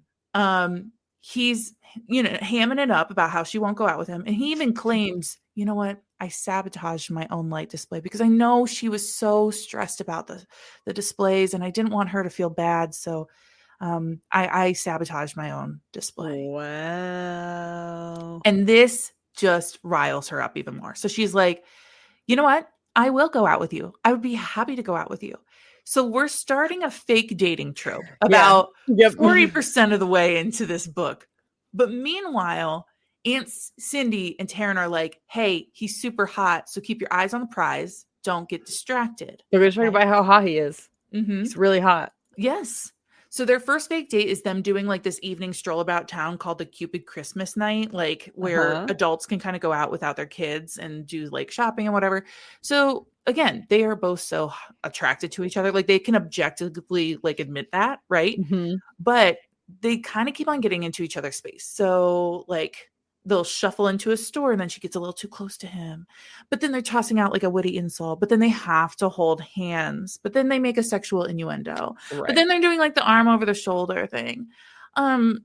Speaker 1: he's, you know, hamming it up about how she won't go out with him. And he even claims, you know what? I sabotaged my own light display because I know she was so stressed about the displays and I didn't want her to feel bad. So I sabotaged my own display.
Speaker 2: Wow.
Speaker 1: And this just riles her up even more. So she's like, you know what? I will go out with you. I would be happy to go out with you. So we're starting a fake dating trope about 40% of the way into this book. But meanwhile, Aunt Cindy and Taryn are like, hey, he's super hot. So keep your eyes on the prize. Don't get distracted.
Speaker 2: They're going to talk about how hot he is.
Speaker 1: Mm-hmm.
Speaker 2: He's really hot.
Speaker 1: Yes. So their first fake date is them doing like this evening stroll about town called the Cupid Christmas night, like where adults can kind of go out without their kids and do like shopping and whatever. So again, they are both so attracted to each other. Like they can objectively like admit that, right?
Speaker 2: Mm-hmm.
Speaker 1: But they kind of keep on getting into each other's space. So like they'll shuffle into a store and then she gets a little too close to him. But then they're tossing out like a witty insult. But then they have to hold hands. But then they make a sexual innuendo. Right. But then they're doing like the arm over the shoulder thing. But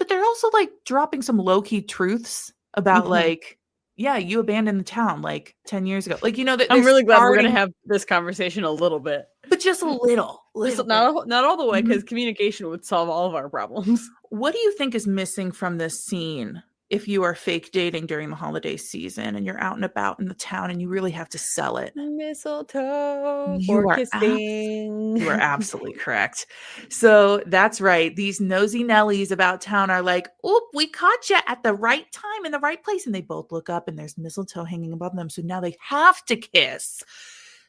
Speaker 1: they're also like dropping some low-key truths about like, yeah, you abandoned the town like 10 years ago. Like, you know, that
Speaker 2: I'm really glad we're going to have this conversation a little bit.
Speaker 1: But just a little
Speaker 2: not all the way, because communication would solve all of our problems.
Speaker 1: What do you think is missing from this scene if you are fake dating during the holiday season and you're out and about in the town and you really have to sell it?
Speaker 2: Mistletoe for kissing.
Speaker 1: You are absolutely correct. So that's right. These nosy Nellies about town are like, oop, we caught you at the right time in the right place. And they both look up and there's mistletoe hanging above them. So now they have to kiss.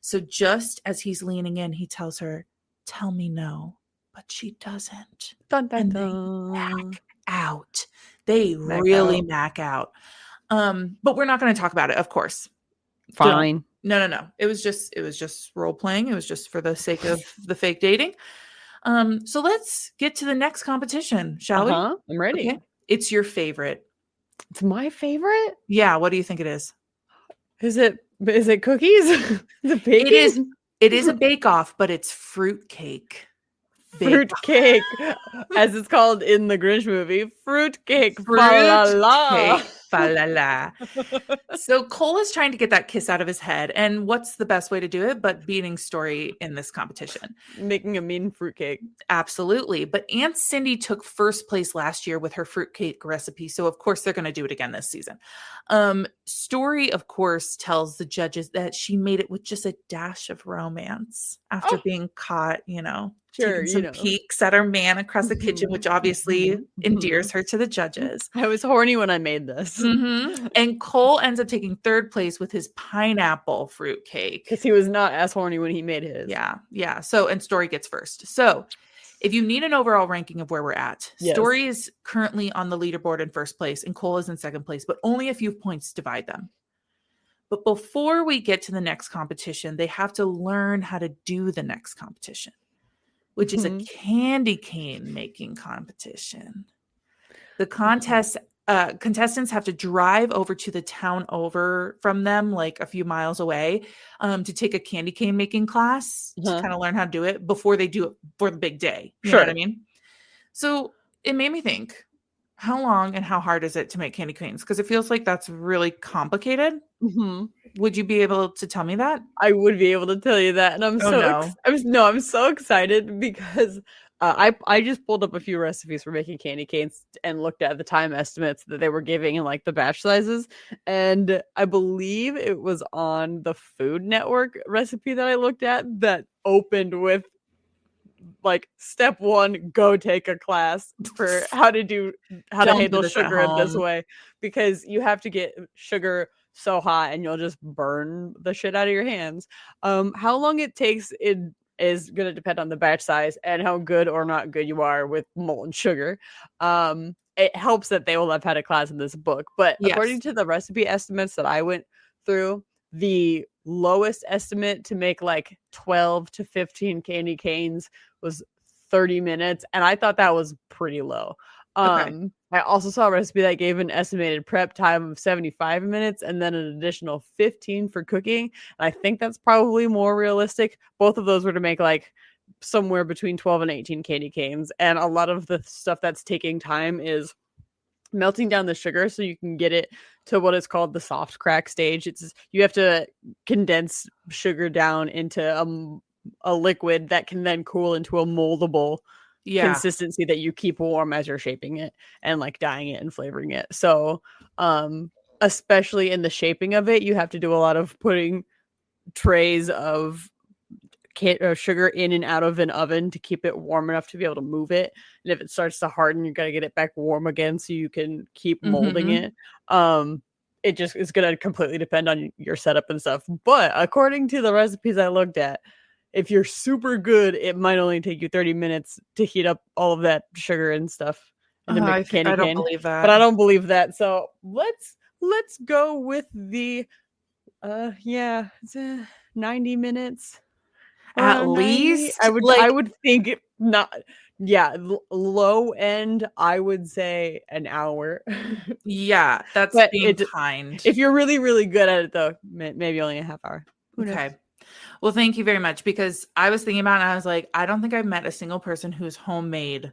Speaker 1: So just as he's leaning in, he tells her, tell me no. But she doesn't.
Speaker 2: Dun, dun,
Speaker 1: and
Speaker 2: dun.
Speaker 1: they mac out. They really mac out. But we're not going to talk about it, of course.
Speaker 2: Fine.
Speaker 1: No. It was just role playing. It was just for the sake of the fake dating. So let's get to the next competition, shall we?
Speaker 2: I'm ready.
Speaker 1: Okay. It's your favorite.
Speaker 2: It's my favorite?
Speaker 1: Yeah. What do you think it is?
Speaker 2: Is it cookies? Is it baking?
Speaker 1: It is a bake-off, but it's fruitcake.
Speaker 2: Fruitcake, as it's called in the Grinch movie. Fruitcake. Fa-la-la.
Speaker 1: Fa-la-la. So Cole is trying to get that kiss out of his head. And what's the best way to do it but beating Story in this competition?
Speaker 2: Making a mean fruitcake.
Speaker 1: Absolutely. But Aunt Cindy took first place last year with her fruitcake recipe. So of course they're going to do it again this season. Story, of course, tells the judges that she made it with just a dash of romance after being caught, taking some peeks at her man across the kitchen, which obviously endears her to the judges.
Speaker 2: I was horny when I made this.
Speaker 1: And Cole ends up taking third place with his pineapple fruitcake.
Speaker 2: Because he was not as horny when he made his.
Speaker 1: Yeah. So, and Story gets first. So if you need an overall ranking of where we're at, Story is currently on the leaderboard in first place and Cole is in second place, but only a few points divide them. But before we get to the next competition, they have to learn how to do the next competition, which is a candy cane making competition. The contestants have to drive over to the town over from them, like a few miles away, to take a candy cane making class to kind of learn how to do it before they do it for the big day. You know what I mean? So it made me think, how long and how hard is it to make candy canes? Because it feels like that's really complicated. Would you be able to tell me that?
Speaker 2: I would be able to tell you that, and I'm so excited because I just pulled up a few recipes for making candy canes and looked at the time estimates that they were giving and like the batch sizes, and I believe it was on the Food Network recipe that I looked at that opened with like step 1, go take a class for how to handle sugar in this way, because you have to get sugar so hot and you'll just burn the shit out of your hands. How long it takes is going to depend on the batch size and how good or not good you are with molten sugar. It helps that they will have had a class in this book, but according to the recipe estimates that I went through, the lowest estimate to make like 12 to 15 candy canes was 30 minutes, and I thought that was pretty low. I also saw a recipe that gave an estimated prep time of 75 minutes and then an additional 15 for cooking. And I think that's probably more realistic. Both of those were to make like somewhere between 12 and 18 candy canes. And a lot of the stuff that's taking time is melting down the sugar so you can get it to what is called the soft crack stage. You have to condense sugar down into a liquid that can then cool into a moldable consistency that you keep warm as you're shaping it and like dyeing it and flavoring it. So especially in the shaping of it, you have to do a lot of putting trays of sugar in and out of an oven to keep it warm enough to be able to move it. And if it starts to harden, you got to get it back warm again so you can keep molding it. It just is going to completely depend on your setup and stuff. But according to the recipes I looked at, if you're super good, it might only take you 30 minutes to heat up all of that sugar and stuff and to make a candy cane. I don't believe that. But I don't believe that. So let's go with the it's 90 minutes.
Speaker 1: At least
Speaker 2: I would think not. Yeah, low end, I would say an hour.
Speaker 1: Yeah, that's being kind.
Speaker 2: If you're really, really good at it, though, maybe only a half hour.
Speaker 1: Okay. Well, thank you very much, because I was thinking about it and I was like, I don't think I've met a single person who's homemade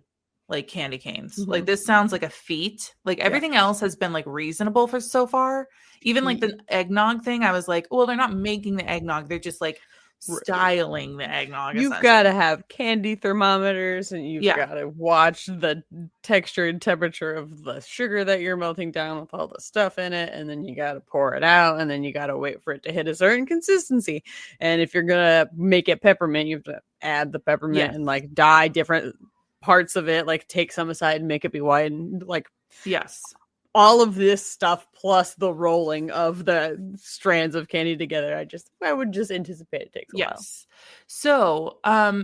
Speaker 1: like candy canes. Like, this sounds like a feat. Like, everything else has been like reasonable for so far. Even like the eggnog thing, I was like, well, they're not making the eggnog. They're just like styling the eggnog.
Speaker 2: You've got to have candy thermometers, and you've got to watch the texture and temperature of the sugar that you're melting down with all the stuff in it, and then you got to pour it out, and then you got to wait for it to hit a certain consistency. And if you're gonna make it peppermint, you have to add the peppermint and like dye different parts of it, like take some aside and make it be white, and like all of this stuff plus the rolling of the strands of candy together. I would just anticipate it takes a while.
Speaker 1: So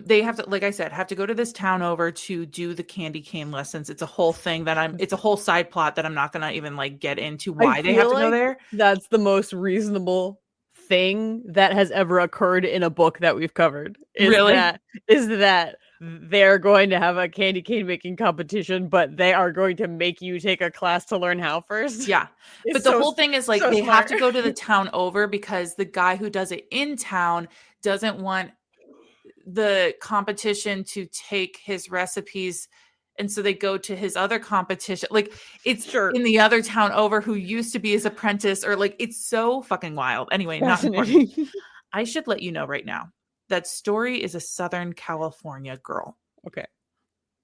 Speaker 1: they have to, like I said, have to go to this town over to do the candy cane lessons. It's a whole thing it's a whole side plot that I'm not gonna even like get into why they have to go there.
Speaker 2: That's the most reasonable thing that has ever occurred in a book that we've covered. Is that they're going to have a candy cane making competition, but they are going to make you take a class to learn how first.
Speaker 1: Yeah. But the whole thing is like they have to go to the town over because the guy who does it in town doesn't want the competition to take his recipes. And so they go to his other competition. Like, it's in the other town over who used to be his apprentice, or like, it's so fucking wild. Anyway, not important. I should let you know right now that Story is a Southern California girl.
Speaker 2: Okay.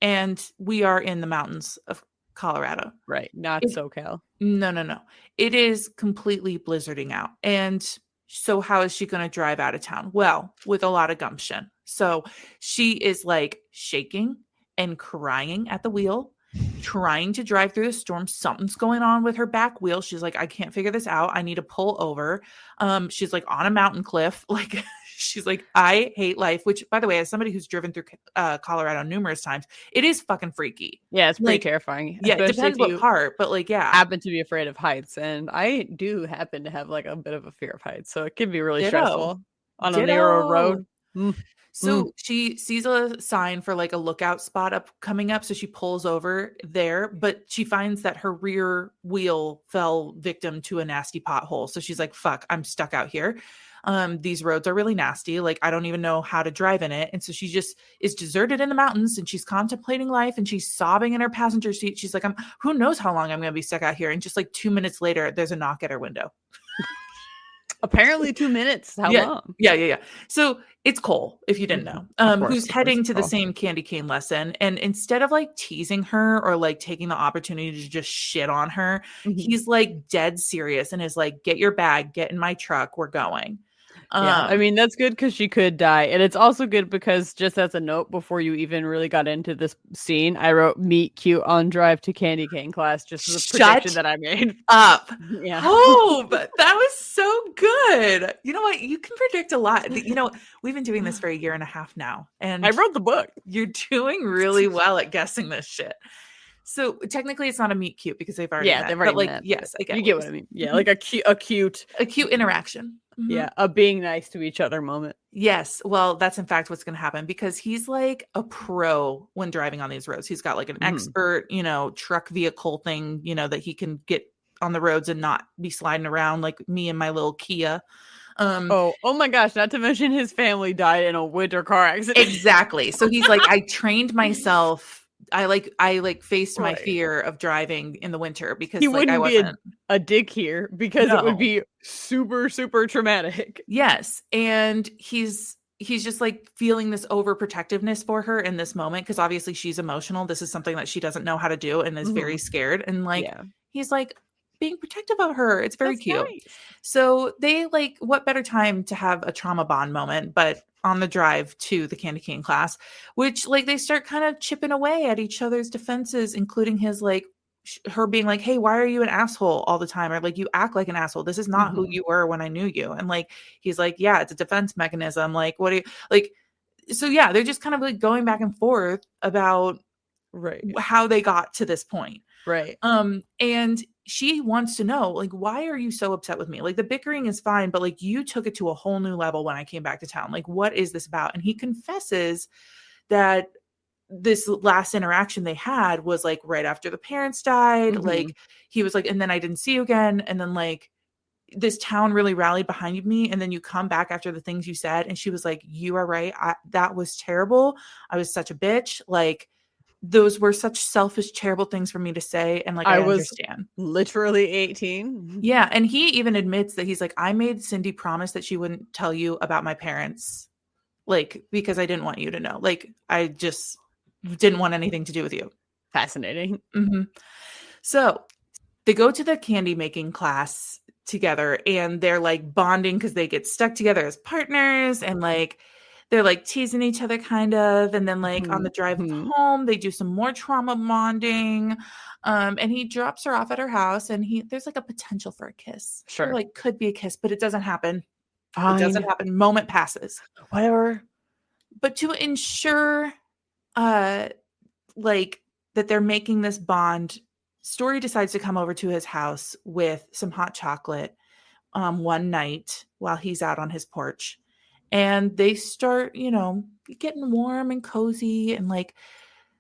Speaker 1: And we are in the mountains of Colorado.
Speaker 2: Right. Not SoCal.
Speaker 1: No. It is completely blizzarding out. And so how is she going to drive out of town? Well, with a lot of gumption. So she is like shaking and crying at the wheel, trying to drive through the storm. Something's going on with her back wheel. She's like, I can't figure this out. I need to pull over. She's like on a mountain cliff. Like, she's like, I hate life, which, by the way, as somebody who's driven through Colorado numerous times, it is fucking freaky.
Speaker 2: Yeah, it's pretty terrifying.
Speaker 1: Yeah, it depends what part, but like, yeah.
Speaker 2: Happen to be afraid of heights, and I do happen to have like a bit of a fear of heights, so it can be really stressful on a narrow road.
Speaker 1: So she sees a sign for like a lookout spot coming up. So she pulls over there, but she finds that her rear wheel fell victim to a nasty pothole. So she's like, fuck, I'm stuck out here. These roads are really nasty. Like, I don't even know how to drive in it. And so she just is deserted in the mountains, and she's contemplating life, and she's sobbing in her passenger seat. She's like, who knows how long I'm going to be stuck out here. And just like 2 minutes later, there's a knock at her window.
Speaker 2: Apparently 2 minutes. How long?
Speaker 1: Yeah. So it's Cole, if you didn't know, who's heading to the same candy cane lesson. And instead of like teasing her or like taking the opportunity to just shit on her, he's like dead serious and is like, get your bag, get in my truck, we're going.
Speaker 2: I mean, that's good because she could die. And it's also good because, just as a note, before you even really got into this scene, I wrote meet cute on drive to candy cane class, just as a prediction that I made
Speaker 1: up.
Speaker 2: Yeah.
Speaker 1: Oh, but that was so good. You know what? You can predict a lot. You know, we've been doing this for 1.5 years now, and
Speaker 2: I wrote the book.
Speaker 1: You're doing really well at guessing this shit. So technically it's not a meet cute because they've already met.
Speaker 2: They've already
Speaker 1: but like
Speaker 2: met.
Speaker 1: Yes, I get
Speaker 2: you get what I mean. Yeah, like a cute
Speaker 1: interaction.
Speaker 2: Yeah, a being nice to each other moment.
Speaker 1: Yes. Well, that's in fact what's going to happen, because he's like a pro when driving on these roads. He's got like an expert, truck vehicle thing, that he can get on the roads and not be sliding around like me and my little Kia.
Speaker 2: Oh my gosh, not to mention his family died in a winter car accident.
Speaker 1: Exactly. So he's like, I trained myself I faced my
Speaker 2: Right.
Speaker 1: fear of driving in the winter because
Speaker 2: He
Speaker 1: like I
Speaker 2: wouldn't be
Speaker 1: wasn't.
Speaker 2: a dick here because it would be super, super traumatic.
Speaker 1: Yes. And he's just like feeling this overprotectiveness for her in this moment because obviously she's emotional. This is something that she doesn't know how to do and is very scared. And like he's like being protective of her. It's very cute.
Speaker 2: Nice.
Speaker 1: So they like, what better time to have a trauma bond moment, but on the drive to the candy cane class, which like they start kind of chipping away at each other's defenses, including his like her being like, hey, why are you an asshole all the time? Or like, you act like an asshole. This is not who you were when I knew you. And like, he's like, yeah, it's a defense mechanism. Like, what do you like? So yeah, they're just kind of like going back and forth about how they got to this point.
Speaker 2: Right.
Speaker 1: And she wants to know, like, why are you so upset with me? Like, the bickering is fine, but like, you took it to a whole new level when I came back to town. Like, what is this about? And he confesses that this last interaction they had was like right after the parents died. Like, he was like, and then I didn't see you again. And then like, this town really rallied behind me. And then you come back after the things you said. And she was like, you are right. That was terrible. I was such a bitch. Like, those were such selfish, terrible things for me to say. And like, I understand.
Speaker 2: Literally 18.
Speaker 1: Yeah. And he even admits that he's like, I made Cindy promise that she wouldn't tell you about my parents. Like, because I didn't want you to know. Like, I just didn't want anything to do with you.
Speaker 2: Fascinating.
Speaker 1: So they go to the candy making class together and they're like bonding because they get stuck together as partners and like they're like teasing each other kind of. And then like on the drive home, they do some more trauma bonding. And he drops her off at her house and there's like a potential for a kiss.
Speaker 2: Sure.
Speaker 1: Or like could be a kiss, but it doesn't happen. Fine. It doesn't happen. Moment passes.
Speaker 2: Whatever.
Speaker 1: But to ensure like that they're making this bond, Story decides to come over to his house with some hot chocolate one night while he's out on his porch. And they start, you know, getting warm and cozy and like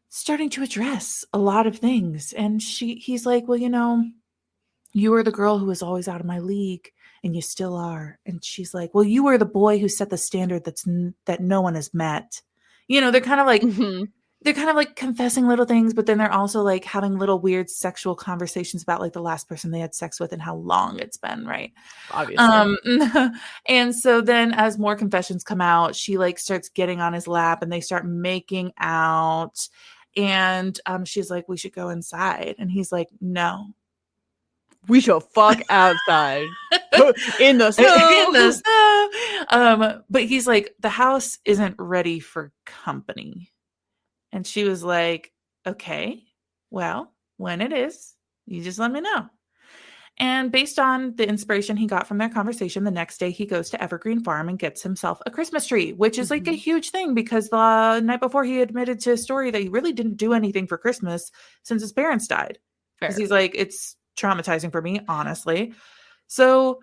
Speaker 1: starting to address a lot of things. And he's like, well, you know, you were the girl who was always out of my league and you still are. And she's like, well, you were the boy who set the standard that no one has met. You know, they're kind of like, they're kind of like confessing little things, but then they're also like having little weird sexual conversations about like the last person they had sex with and how long it's been, right?
Speaker 2: Obviously.
Speaker 1: And so then as more confessions come out, she like starts getting on his lap and they start making out. And she's like, we should go inside. And he's like, no.
Speaker 2: We shall fuck outside in the snow.
Speaker 1: In the snow. But he's like, the house isn't ready for company. And she was like, okay, well, when it is, you just let me know. And based on the inspiration he got from their conversation, the next day he goes to Evergreen Farm and gets himself a Christmas tree, which is like a huge thing because the night before he admitted to a story that he really didn't do anything for Christmas since his parents died. Because he's like, it's traumatizing for me, honestly. So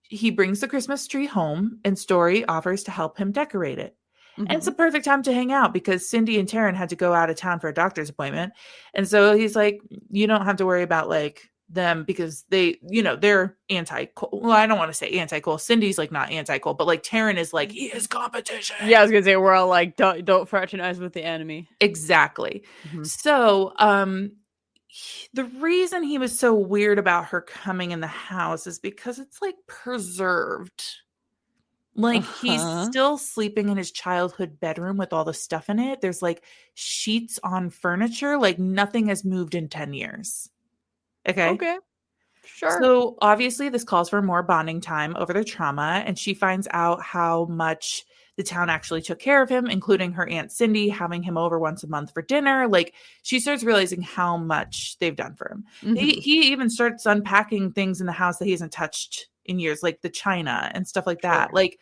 Speaker 1: he brings the Christmas tree home and Story offers to help him decorate it. And it's a perfect time to hang out because Cindy and Taryn had to go out of town for a doctor's appointment. And so he's like, you don't have to worry about like them because they, you know, they're anti-Cole. Well, I don't want to say anti-Cole. Cindy's like not anti-Cole, but like Taryn is like, he is competition.
Speaker 2: Yeah, I was going to say, we're all like, don't fraternize with the enemy.
Speaker 1: Exactly. So the reason he was so weird about her coming in the house is because it's like preserved. Like he's still sleeping in his childhood bedroom with all the stuff in it. There's like sheets on furniture. Like nothing has moved in 10 years. Okay.
Speaker 2: Sure.
Speaker 1: So obviously this calls for more bonding time over their trauma. And she finds out how much the town actually took care of him, including her Aunt Cindy having him over once a month for dinner. Like she starts realizing how much they've done for him. He even starts unpacking things in the house that he hasn't touched in years, like the china and stuff like that. Like,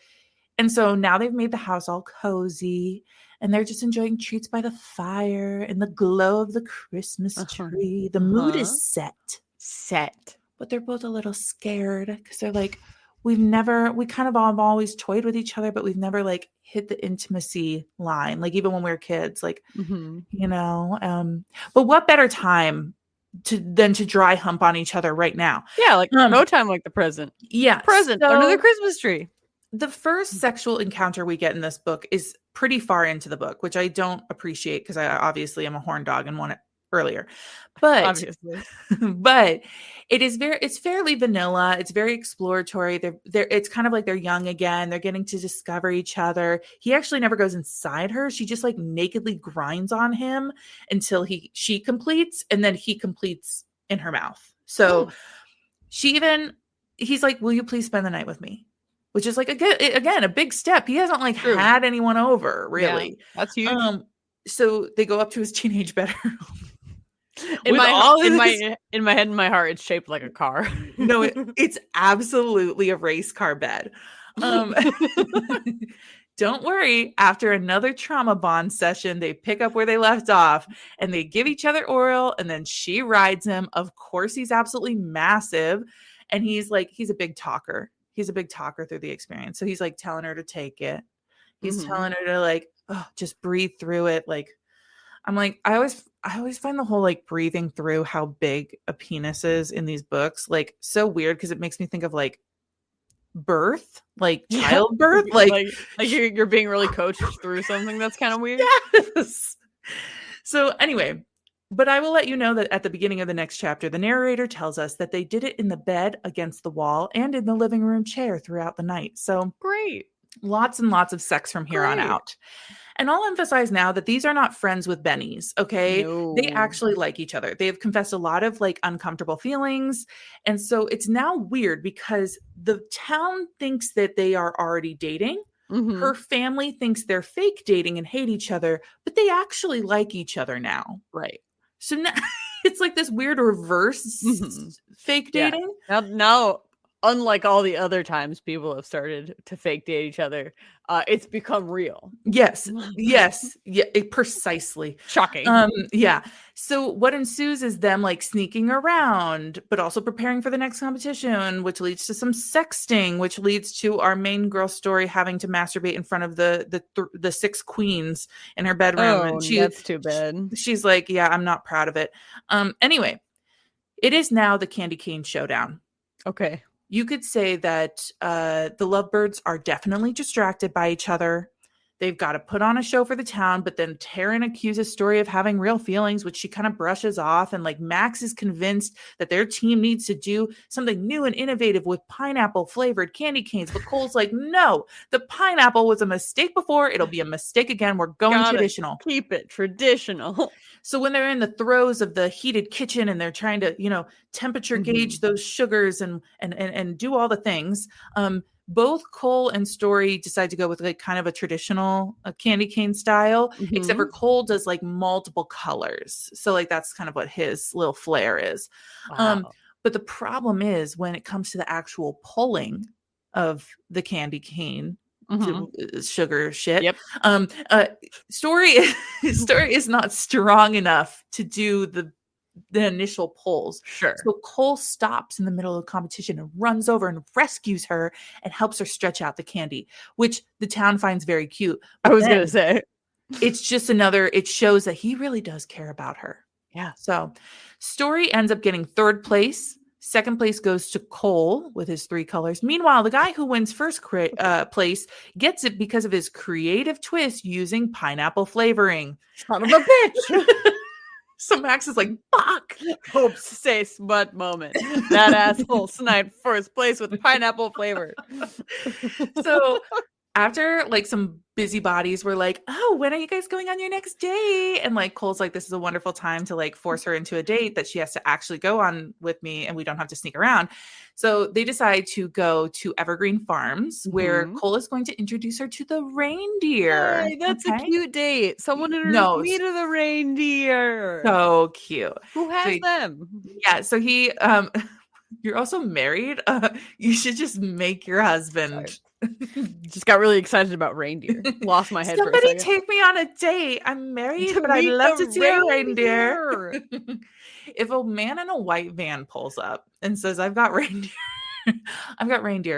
Speaker 1: and so now they've made the house all cozy and they're just enjoying treats by the fire and the glow of the Christmas tree. The mood is set, but they're both a little scared because they're like, we kind of have always toyed with each other, but we've never like hit the intimacy line. Like even when we were kids, like, you know, but what better time than to dry hump on each other right now.
Speaker 2: Yeah, like no time like the present.
Speaker 1: Yeah.
Speaker 2: Present under the Christmas tree.
Speaker 1: The first sexual encounter we get in this book is pretty far into the book, which I don't appreciate because I obviously am a horn dog and want it earlier. But
Speaker 2: obviously,
Speaker 1: but it's fairly vanilla. It's very exploratory. It's kind of like they're young again. They're getting to discover each other. He actually never goes inside her. She just like nakedly grinds on him until she completes, and then he completes in her mouth. So he's like, will you please spend the night with me? Which is like, again, a big step. He hasn't like had anyone over, really.
Speaker 2: Yeah, that's huge.
Speaker 1: So they go up to his teenage bedroom.
Speaker 2: In my head and my heart, it's shaped like a car.
Speaker 1: No, it's absolutely a race car bed. Don't worry. After another trauma bond session, they pick up where they left off and they give each other oral, and then she rides him. Of course, he's absolutely massive. And he's a big talker. He's a big talker through the experience. So he's like telling her to take it. He's telling her to like, just breathe through it. Like, I'm like, I always find the whole like breathing through how big a penis is in these books like so weird, because it makes me think of like birth, like childbirth, like
Speaker 2: you're being really coached through something that's kind of weird.
Speaker 1: Yes. So anyway, but I will let you know that at the beginning of the next chapter, the narrator tells us that they did it in the bed, against the wall, and in the living room chair throughout the night. So
Speaker 2: great.
Speaker 1: Lots and lots of sex from here on out. And I'll emphasize now that these are not friends with bennies, okay? No. They actually like each other. They have confessed a lot of like uncomfortable feelings. And so it's now weird because the town thinks that they are already dating. Mm-hmm. Her family thinks they're fake dating and hate each other, but they actually like each other now.
Speaker 2: Right.
Speaker 1: So now it's like this weird reverse fake dating.
Speaker 2: Yeah. Now, unlike all the other times people have started to fake date each other, it's become real.
Speaker 1: Yes. Yeah, precisely.
Speaker 2: Shocking.
Speaker 1: Yeah. So what ensues is them like sneaking around, but also preparing for the next competition, which leads to some sexting, which leads to our main girl story having to masturbate in front of the 6 queens in her bedroom.
Speaker 2: Oh, and that's too bad.
Speaker 1: She's like, yeah, I'm not proud of it. Anyway, it is now the candy cane showdown.
Speaker 2: Okay.
Speaker 1: You could say that the lovebirds are definitely distracted by each other. They've got to put on a show for the town, but then Taryn accuses Story of having real feelings, which she kind of brushes off. And like Max is convinced that their team needs to do something new and innovative with pineapple flavored candy canes. But Cole's like, no, the pineapple was a mistake before. It'll be a mistake again. We're going traditional.
Speaker 2: Keep it traditional.
Speaker 1: So when they're in the throes of the heated kitchen and they're trying to, temperature gauge those sugars and do all the things, both Cole and Story decide to go with like kind of a traditional candy cane style, except for Cole does like multiple colors. So like that's kind of what his little flair is. Wow. But the problem is when it comes to the actual pulling of the candy cane, sugar shit.
Speaker 2: Yep.
Speaker 1: Story is not strong enough to do the initial pulls.
Speaker 2: Sure.
Speaker 1: So Cole stops in the middle of the competition and runs over and rescues her and helps her stretch out the candy, which the town finds very cute.
Speaker 2: But I was going to say.
Speaker 1: It's just it shows that he really does care about her.
Speaker 2: Yeah.
Speaker 1: So Story ends up getting 3rd place. 2nd place goes to Cole with his 3 colors. Meanwhile, the guy who wins 1st place gets it because of his creative twist using pineapple flavoring.
Speaker 2: Son of a bitch.
Speaker 1: So Max is like, fuck.
Speaker 2: Hopes say smut moment. That asshole sniped 1st place with pineapple flavor.
Speaker 1: So after like some busybodies were like, oh, when are you guys going on your next date? And like Cole's like, this is a wonderful time to like force her into a date that she has to actually go on with me and we don't have to sneak around. So they decide to go to Evergreen Farms where Cole is going to introduce her to the reindeer.
Speaker 2: Hey, that's a cute date. Someone introduced me to the reindeer.
Speaker 1: So cute.
Speaker 2: Who has them?
Speaker 1: Yeah. So he, you're also married. You should just make your husband.
Speaker 2: Just got really excited about reindeer. Lost my head.
Speaker 1: Somebody take me on a date. I'm married, but I'd love to see a reindeer. If a man in a white van pulls up and says, I've got reindeer,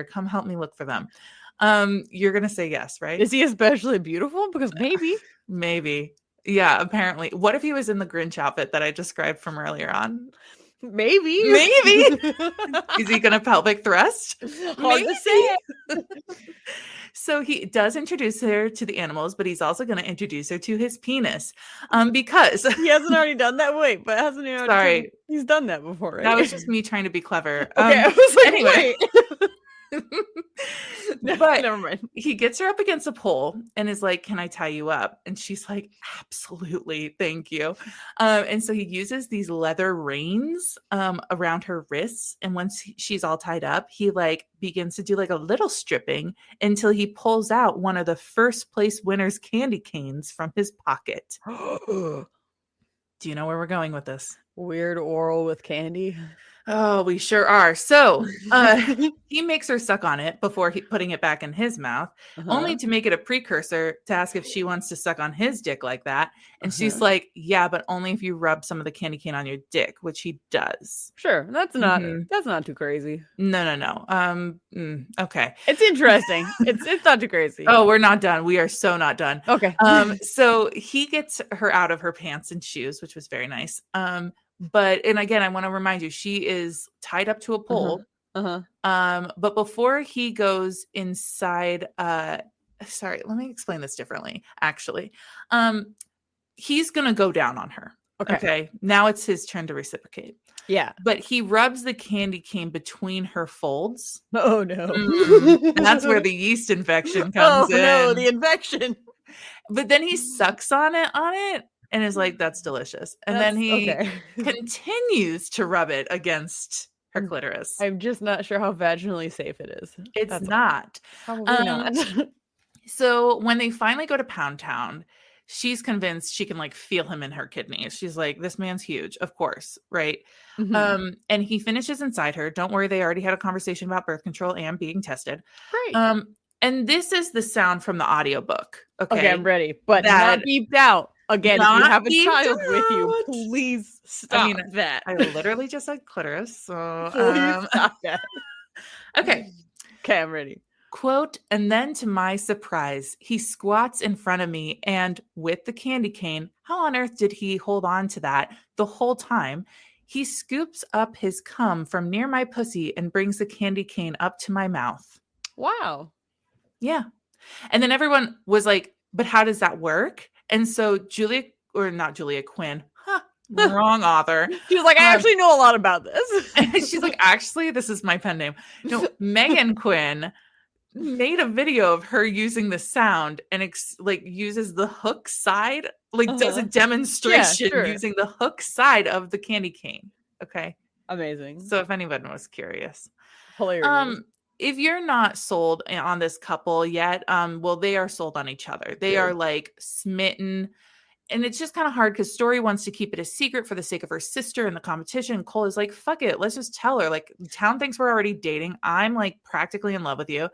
Speaker 1: come help me look for them. You're gonna say yes, right?
Speaker 2: Is he especially beautiful? Because
Speaker 1: maybe. Yeah, apparently. What if he was in the Grinch outfit that I described from earlier on?
Speaker 2: Maybe.
Speaker 1: Is he gonna pelvic thrust?
Speaker 2: Hard to say.
Speaker 1: So he does introduce her to the animals, but he's also going to introduce her to his penis, because
Speaker 2: he hasn't already done that. Wait, but hasn't he?
Speaker 1: Sorry,
Speaker 2: he's done that before, right?
Speaker 1: That was just me trying to be clever.
Speaker 2: Okay, I was like,
Speaker 1: anyway. But
Speaker 2: never mind.
Speaker 1: He gets her up against a pole and is like, "Can I tie you up?" And she's like, "Absolutely, thank you." And so he uses these leather reins around her wrists, and once she's all tied up, he like begins to do like a little stripping until he pulls out one of the first place winners' candy canes from his pocket. Do you know where we're going with this?
Speaker 2: Weird oral with candy.
Speaker 1: Oh, we sure are. So he makes her suck on it before putting it back in his mouth, only to make it a precursor to ask if she wants to suck on his dick like that. And she's like, "Yeah, but only if you rub some of the candy cane on your dick," which he does.
Speaker 2: Sure. That's not too crazy.
Speaker 1: No. Okay.
Speaker 2: It's interesting. It's not too crazy.
Speaker 1: Oh, we're not done. We are so not done.
Speaker 2: Okay.
Speaker 1: So he gets her out of her pants and shoes, which was very nice. But again, I want to remind you, she is tied up to a pole. But before he goes inside, sorry, let me explain this differently. Actually, he's gonna go down on her. Okay. Now it's his turn to reciprocate.
Speaker 2: Yeah.
Speaker 1: But he rubs the candy cane between her folds.
Speaker 2: Oh no.
Speaker 1: And that's where the yeast infection comes in. Oh no,
Speaker 2: the infection.
Speaker 1: But then he sucks on it. And is like, "That's delicious." And then he continues to rub it against her clitoris.
Speaker 2: I'm just not sure how vaginally safe it is.
Speaker 1: It's not.
Speaker 2: Probably not.
Speaker 1: So when they finally go to Pound Town, she's convinced she can like feel him in her kidneys. She's like, "This man's huge, of course, right?" And he finishes inside her. Don't worry, they already had a conversation about birth control and being tested.
Speaker 2: Right.
Speaker 1: And this is the sound from the audiobook. Okay,
Speaker 2: I'm ready, but not beeped out. Again, if you have a child with you, please stop that.
Speaker 1: I literally just said clitoris. So
Speaker 2: please stop that.
Speaker 1: Okay,
Speaker 2: I'm ready.
Speaker 1: Quote, "And then to my surprise, he squats in front of me and with the candy cane, how on earth did he hold on to that the whole time? He scoops up his cum from near my pussy and brings the candy cane up to my mouth."
Speaker 2: Wow.
Speaker 1: Yeah. And then everyone was like, "But how does that work?" And so not Julia Quinn, wrong author.
Speaker 2: She was like, "I actually know a lot about this."
Speaker 1: She's like, "Actually, this is my pen name." No, Meghan Quinn made a video of her using the sound and uses the hook side, does a demonstration using the hook side of the candy cane. Okay.
Speaker 2: Amazing.
Speaker 1: So if anyone was curious.
Speaker 2: Hilarious.
Speaker 1: If you're not sold on this couple yet, well, they are sold on each other. They are like smitten. And it's just kind of hard because Story wants to keep it a secret for the sake of her sister and the competition. Cole is like, "Fuck it. Let's just tell her. Like, town thinks we're already dating. I'm like practically in love with you."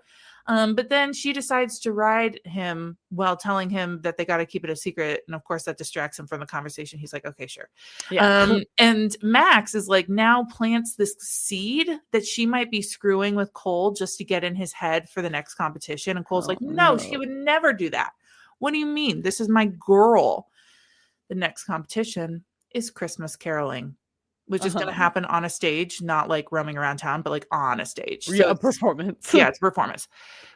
Speaker 1: But then she decides to ride him while telling him that they got to keep it a secret. And of course that distracts him from the conversation. He's like, "Okay, sure." Yeah. And Max is like now plants this seed that she might be screwing with Cole just to get in his head for the next competition. And Cole's like, no, she would never do that. "What do you mean? This is my girl." The next competition is Christmas caroling, which is going to happen on a stage, not like roaming around town, but like on a stage.
Speaker 2: So a performance.
Speaker 1: Yeah, it's a performance.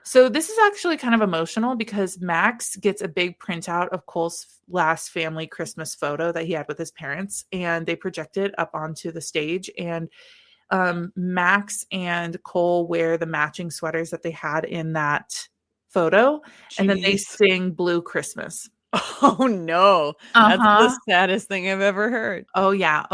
Speaker 1: So this is actually kind of emotional because Max gets a big printout of Cole's last family Christmas photo that he had with his parents, and they project it up onto the stage. And Max and Cole wear the matching sweaters that they had in that photo. Jeez. And then they sing Blue Christmas.
Speaker 2: Oh no. That's the saddest thing I've ever heard.
Speaker 1: Oh yeah.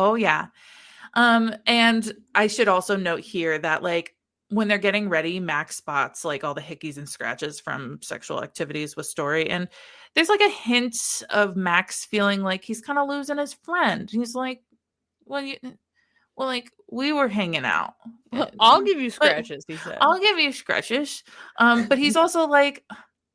Speaker 1: And I should also note here that like when they're getting ready, Max spots like all the hickeys and scratches from sexual activities with Story. And there's like a hint of Max feeling like he's kind of losing his friend. He's like, well, like we were hanging out.
Speaker 2: I'll give you scratches, he said.
Speaker 1: I'll give you scratches. But he's also like,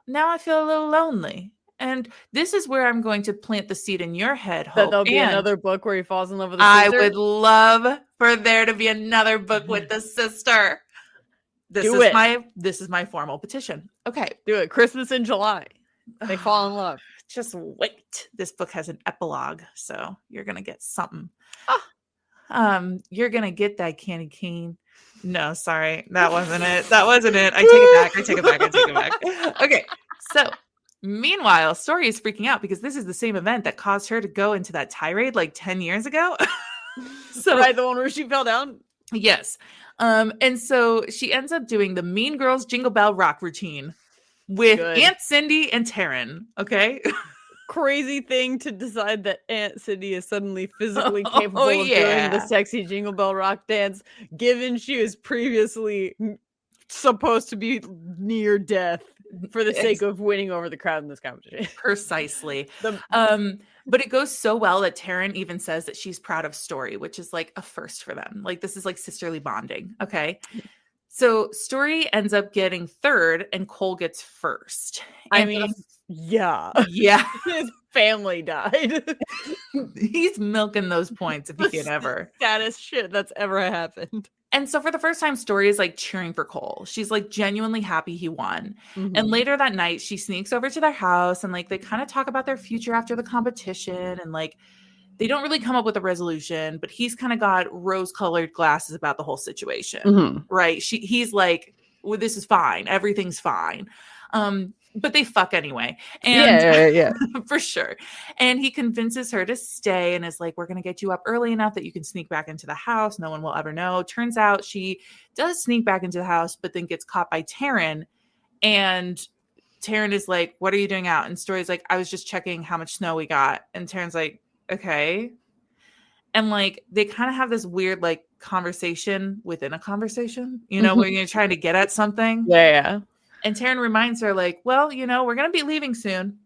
Speaker 1: now I feel a little lonely. And this is where I'm going to plant the seed in your head, Hope.
Speaker 2: That there'll be another book where he falls in love with a sister?
Speaker 1: I would love for there to be another book with the sister. This is my formal petition. Okay.
Speaker 2: Do it. Christmas in July. They fall in love.
Speaker 1: Just wait. This book has an epilogue, so you're going to get something. you're gonna get that candy cane. No, sorry, that wasn't it. That wasn't it. I take it back. I take it back. I take it back. Okay, so meanwhile, Story is freaking out because this is the same event that caused her to go into that tirade like 10 years ago.
Speaker 2: So right, the one where she fell down.
Speaker 1: Yes. And so she ends up doing the Mean Girls Jingle Bell Rock routine with Aunt Cindy and Taryn. Okay.
Speaker 2: Crazy thing to decide that Aunt Cindy is suddenly physically capable of doing the sexy Jingle Bell Rock dance, given she was previously supposed to be near death for the sake of winning over the crowd in this competition.
Speaker 1: Precisely. But it goes so well that Taryn even says that she's proud of Story, which is like a first for them. Like, this is like sisterly bonding. Okay. So Story ends up getting third and Cole gets first.
Speaker 2: I mean, yeah. His family died.
Speaker 1: He's milking those points if he can ever.
Speaker 2: Saddest shit that's ever happened.
Speaker 1: And so for the first time, Story is like cheering for Cole. She's like genuinely happy he won. Mm-hmm. And later that night, she sneaks over to their house and like they kind of talk about their future after the competition. And like they don't really come up with a resolution, but he's kind of got rose-colored glasses about the whole situation, right? He's like, well, this is fine. Everything's fine. But they fuck anyway. And yeah. For sure. And he convinces her to stay and is like, we're going to get you up early enough that you can sneak back into the house. No one will ever know. Turns out she does sneak back into the house, but then gets caught by Taryn. And Taryn is like, what are you doing out? And Story's like, I was just checking how much snow we got. And Taryn's like, okay. And like, they kind of have this weird like conversation within a conversation, you know, where you're trying to get at something.
Speaker 2: Yeah.
Speaker 1: And Taryn reminds her, like, well, you know, we're going to be leaving soon.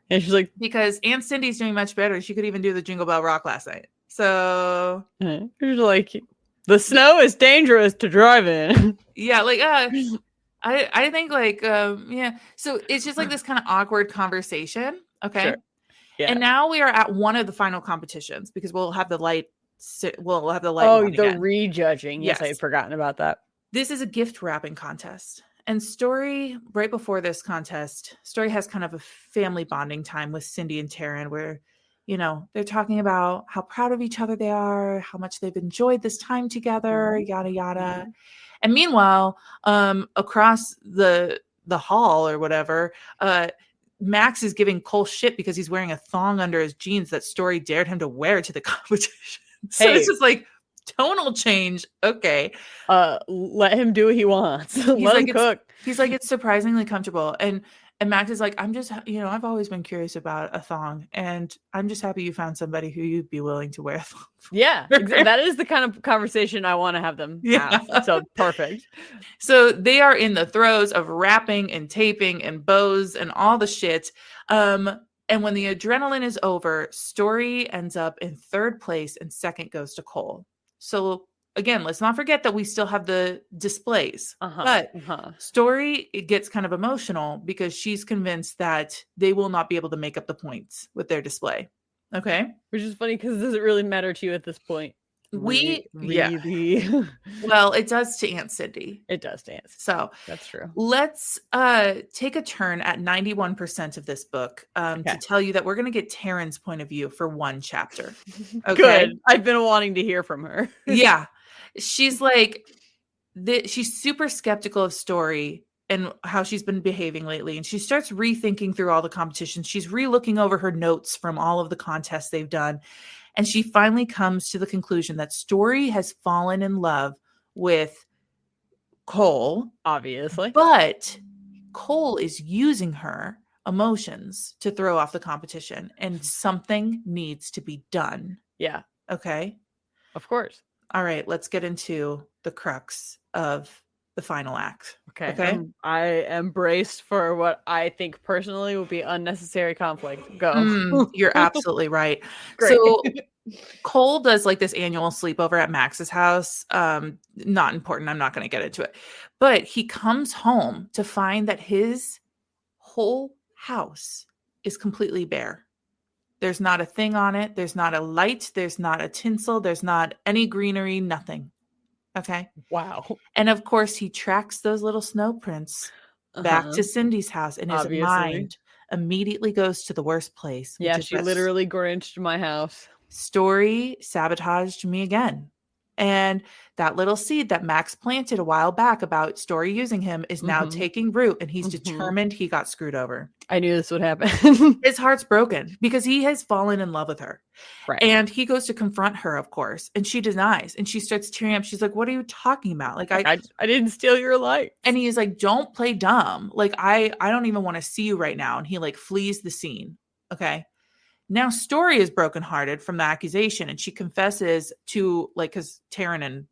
Speaker 2: And she's like,
Speaker 1: because Aunt Cindy's doing much better. She could even do the Jingle Bell Rock last night. So
Speaker 2: she's like, the snow is dangerous to drive in.
Speaker 1: Yeah. Like, I think like, yeah. So it's just like this kind of awkward conversation. Okay. Sure. Yeah. And now we are at one of the final competitions because we'll have the light. Oh,
Speaker 2: the rejudging. Yes, I had forgotten about that.
Speaker 1: This is a gift wrapping contest. And Story, right before this contest, Story has kind of a family bonding time with Cindy and Taryn where, you know, they're talking about how proud of each other they are, how much they've enjoyed this time together, yada, yada. And meanwhile, across the hall or whatever, Max is giving Cole shit because he's wearing a thong under his jeans that Story dared him to wear to the competition. So it's just like, tonal change. Okay.
Speaker 2: Let him do what he wants. Let him cook.
Speaker 1: He's like, it's surprisingly comfortable. And Max is like, I'm just, you know, I've always been curious about a thong. And I'm just happy you found somebody who you'd be willing to wear a thong for.
Speaker 2: Yeah. That is the kind of conversation I want to have them have. So perfect.
Speaker 1: So they are in the throes of wrapping and taping and bows and all the shit. And when the adrenaline is over, Story ends up in third place and second goes to Cole. So again, let's not forget that we still have the displays, but Story, it gets kind of emotional because she's convinced that they will not be able to make up the points with their display. Okay.
Speaker 2: Which is funny because does it really matter to you at this point?
Speaker 1: Really?
Speaker 2: Yeah.
Speaker 1: Well, it does to Aunt Cindy.
Speaker 2: It does to Aunt Cindy.
Speaker 1: So
Speaker 2: that's true.
Speaker 1: Let's take a turn at 91% of this book to tell you that we're going to get Taryn's point of view for one chapter. Okay.
Speaker 2: Good. I've been wanting to hear from her.
Speaker 1: Yeah. She's like, she's super skeptical of Story and how she's been behaving lately. And she starts rethinking through all the competitions. She's re-looking over her notes from all of the contests they've done. And she finally comes to the conclusion that Story has fallen in love with Cole.
Speaker 2: Obviously.
Speaker 1: But Cole is using her emotions to throw off the competition. And something needs to be done.
Speaker 2: Yeah.
Speaker 1: Okay.
Speaker 2: Of course.
Speaker 1: All right. Let's get into the crux of the final act.
Speaker 2: Okay. I am braced for what I think personally will be unnecessary conflict. Go.
Speaker 1: You're absolutely right. Great. So Cole does like this annual sleepover at Max's house. Not important. I'm not going to get into it. But he comes home to find that his whole house is completely bare. There's not a thing on it. There's not a light. There's not a tinsel. There's not any greenery, nothing. Okay.
Speaker 2: Wow.
Speaker 1: And of course, he tracks those little snow prints back to Cindy's house, and his mind immediately goes to the worst place.
Speaker 2: Yeah, she literally Grinched my house.
Speaker 1: Story sabotaged me again. And that little seed that Max planted a while back about Story using him is now taking root, and he's determined he got screwed over.
Speaker 2: I knew this would happen.
Speaker 1: His heart's broken because he has fallen in love with her.
Speaker 2: Right.
Speaker 1: And he goes to confront her, of course, and she denies, and she starts tearing up. She's like, what are you talking about? Like,
Speaker 2: I didn't steal your light.
Speaker 1: And he's like, don't play dumb. Like, I don't even want to see you right now. And he like flees the scene. Okay. Now Story is brokenhearted from the accusation, and she confesses to, like, because Taryn and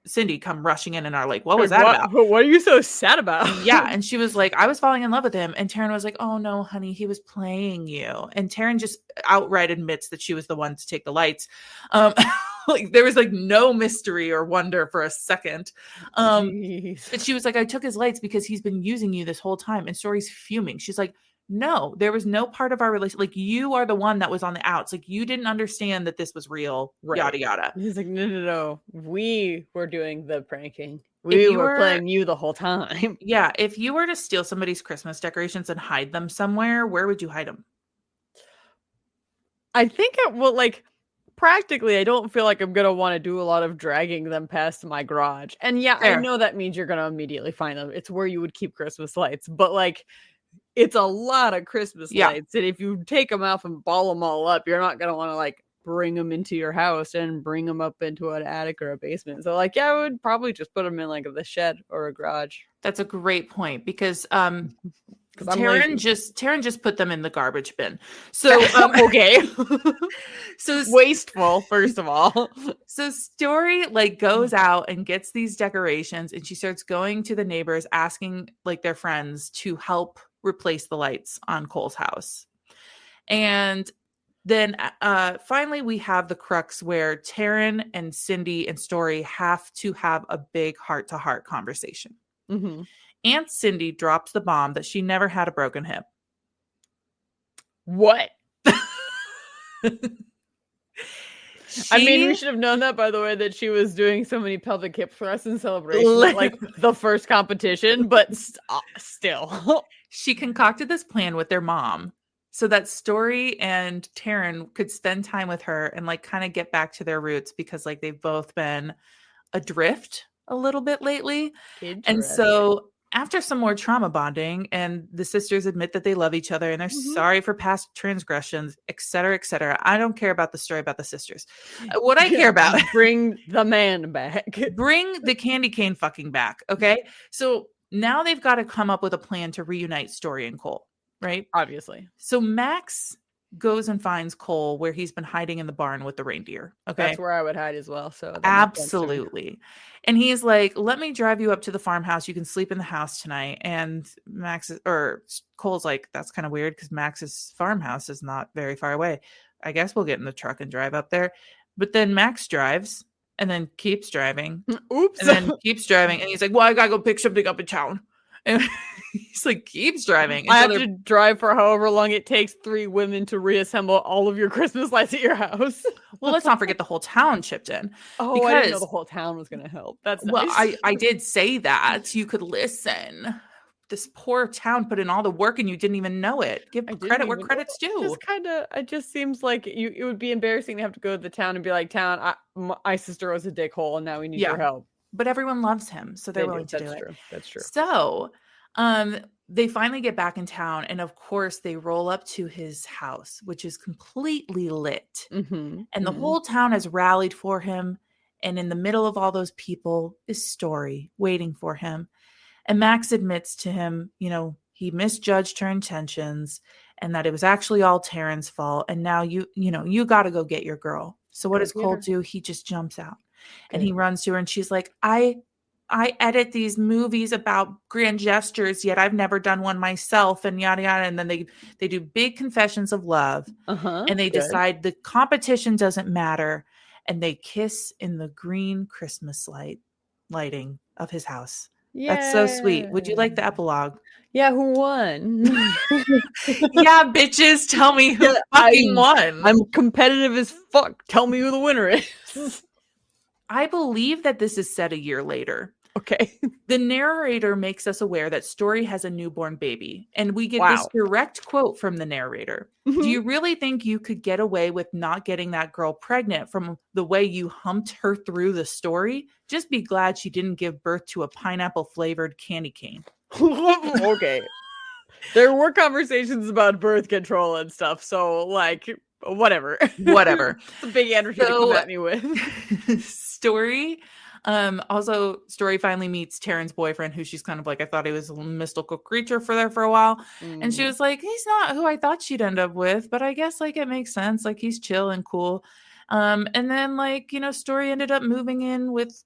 Speaker 1: Cindy come rushing in and are like, what was that about?
Speaker 2: What are you so sad about?
Speaker 1: Yeah. And she was like, I was falling in love with him. And Taryn was like, oh no, honey, he was playing you. And Taryn just outright admits that she was the one to take the lights. Like, there was like no mystery or wonder for a second. But she was like, I took his lights because he's been using you this whole time. And Story's fuming. She's like, no, there was no part of our relationship. Like, you are the one that was on the outs. Like, you didn't understand that this was real, yada, yada.
Speaker 2: He's like, no. We were doing the pranking. We were playing you the whole time.
Speaker 1: Yeah. If you were to steal somebody's Christmas decorations and hide them somewhere, where would you hide them?
Speaker 2: I think practically, I don't feel like I'm going to want to do a lot of dragging them past my garage. And yeah, fair. I know that means you're going to immediately find them. It's where you would keep Christmas lights. But like, it's a lot of Christmas lights. And if you take them off and ball them all up, you're not going to want to like bring them into your house and bring them up into an attic or a basement. So like, yeah, I would probably just put them in like the shed or a garage.
Speaker 1: That's a great point, because Taryn just put them in the garbage bin. So
Speaker 2: okay.
Speaker 1: So
Speaker 2: wasteful, first of all.
Speaker 1: So Story like goes out and gets these decorations, and she starts going to the neighbors, asking like their friends to help replace the lights on Cole's house. And then finally we have the crux where Taryn and Cindy and Story have to have a big heart-to-heart conversation. Aunt Cindy drops the bomb that she never had a broken hip.
Speaker 2: What? I mean, we should have known that, by the way, that she was doing so many pelvic hip thrusts in celebration of, like, the first competition, but still.
Speaker 1: She concocted this plan with their mom so that Story and Taryn could spend time with her and, like, kind of get back to their roots, because, like, they've both been adrift a little bit lately. And so after some more trauma bonding, and the sisters admit that they love each other and they're sorry for past transgressions, etc., etc. I don't care about the story about the sisters. What I care about,
Speaker 2: bring the man back.
Speaker 1: Bring the candy cane fucking back. Okay. So now they've got to come up with a plan to reunite Story and Cole, right?
Speaker 2: Obviously.
Speaker 1: So Max goes and finds Cole where he's been hiding in the barn with the reindeer. Okay.
Speaker 2: That's where I would hide as well. So
Speaker 1: absolutely. And he's like, let me drive you up to the farmhouse. You can sleep in the house tonight. And Cole's like, that's kind of weird, because Max's farmhouse is not very far away. I guess we'll get in the truck and drive up there. But then Max drives and then keeps driving.
Speaker 2: Oops.
Speaker 1: And then keeps driving. And he's like, well, I gotta go pick something up in town. And he's like, keeps driving.
Speaker 2: I have to drive for however long it takes 3 women to reassemble all of your Christmas lights at your house.
Speaker 1: Well, let's not forget the whole town chipped in.
Speaker 2: Oh, because I didn't know the whole town was going to help. That's nice.
Speaker 1: Well, I did say that. You could listen. This poor town put in all the work and you didn't even know it. Give credit where credit's due.
Speaker 2: It just seems like it would be embarrassing to have to go to the town and be like, town, my sister was a dickhole and now we need your help.
Speaker 1: But everyone loves him, so they're willing to do it.
Speaker 2: That's true.
Speaker 1: So, they finally get back in town, and of course, they roll up to his house, which is completely lit. And the whole town has rallied for him. And in the middle of all those people is Story waiting for him. And Max admits to him, he misjudged her intentions and that it was actually all Taryn's fault. And now you got to go get your girl. So what does Cole do? He just jumps out. And he runs to her, and she's like, I edit these movies about grand gestures, yet I've never done one myself, and yada, yada. And then they do big confessions of love, and they decide the competition doesn't matter. And they kiss in the green Christmas lighting of his house. Yeah. That's so sweet. Would you like the epilogue?
Speaker 2: Yeah, who won?
Speaker 1: Yeah, bitches, tell me who fucking won.
Speaker 2: I'm competitive as fuck. Tell me who the winner is.
Speaker 1: I believe that this is set a year later.
Speaker 2: Okay.
Speaker 1: The narrator makes us aware that Story has a newborn baby, and we get this
Speaker 2: Wow.
Speaker 1: direct quote from the narrator. Do you really think you could get away with not getting that girl pregnant from the way you humped her through the story? Just be glad she didn't give birth to a pineapple-flavored candy cane.
Speaker 2: Okay. There were conversations about birth control and stuff, so like whatever.
Speaker 1: Whatever.
Speaker 2: It's a big energy to come at me with.
Speaker 1: Story. Also, Story finally meets Taryn's boyfriend, who she's kind of like, I thought he was a mystical creature for a while. And she was like, he's not who I thought she'd end up with, but I guess like it makes sense. Like he's chill and cool. And then like, Story ended up moving in with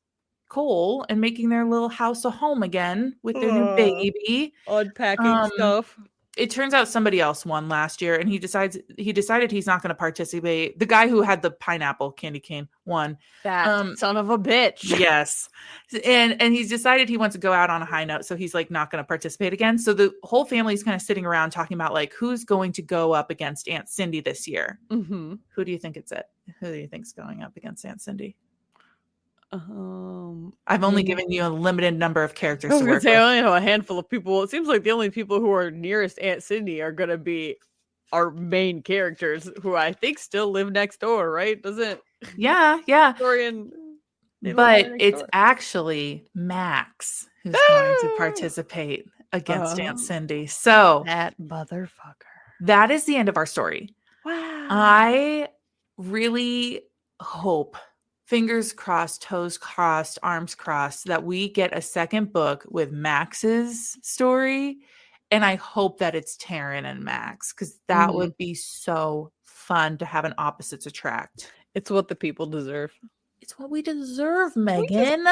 Speaker 1: Cole and making their little house a home again with their new baby.
Speaker 2: Unpacking stuff.
Speaker 1: It turns out somebody else won last year, and he decided he's not going to participate. The guy who had the pineapple candy cane won.
Speaker 2: That son of a bitch.
Speaker 1: Yes, and he's decided he wants to go out on a high note, so he's like not going to participate again. So the whole family's kind of sitting around talking about like who's going to go up against Aunt Cindy this year.
Speaker 2: Mm-hmm.
Speaker 1: Who do you think it's at? Who do you think's going up against Aunt Cindy? I've only given you a limited number of characters.
Speaker 2: I was gonna say I only know a handful of people. It seems like the only people who are nearest Aunt Cindy are gonna be our main characters, who I think still live next door, right? Doesn't?
Speaker 1: Yeah. But it's actually Max who's going to participate against Aunt Cindy. So
Speaker 2: that motherfucker.
Speaker 1: That is the end of our story.
Speaker 2: Wow.
Speaker 1: I really hope, fingers crossed, toes crossed, arms crossed, that we get a second book with Max's story. And I hope that it's Taryn and Max, because that would be so fun to have an opposites attract.
Speaker 2: It's what the people deserve.
Speaker 1: It's what we deserve, Megan.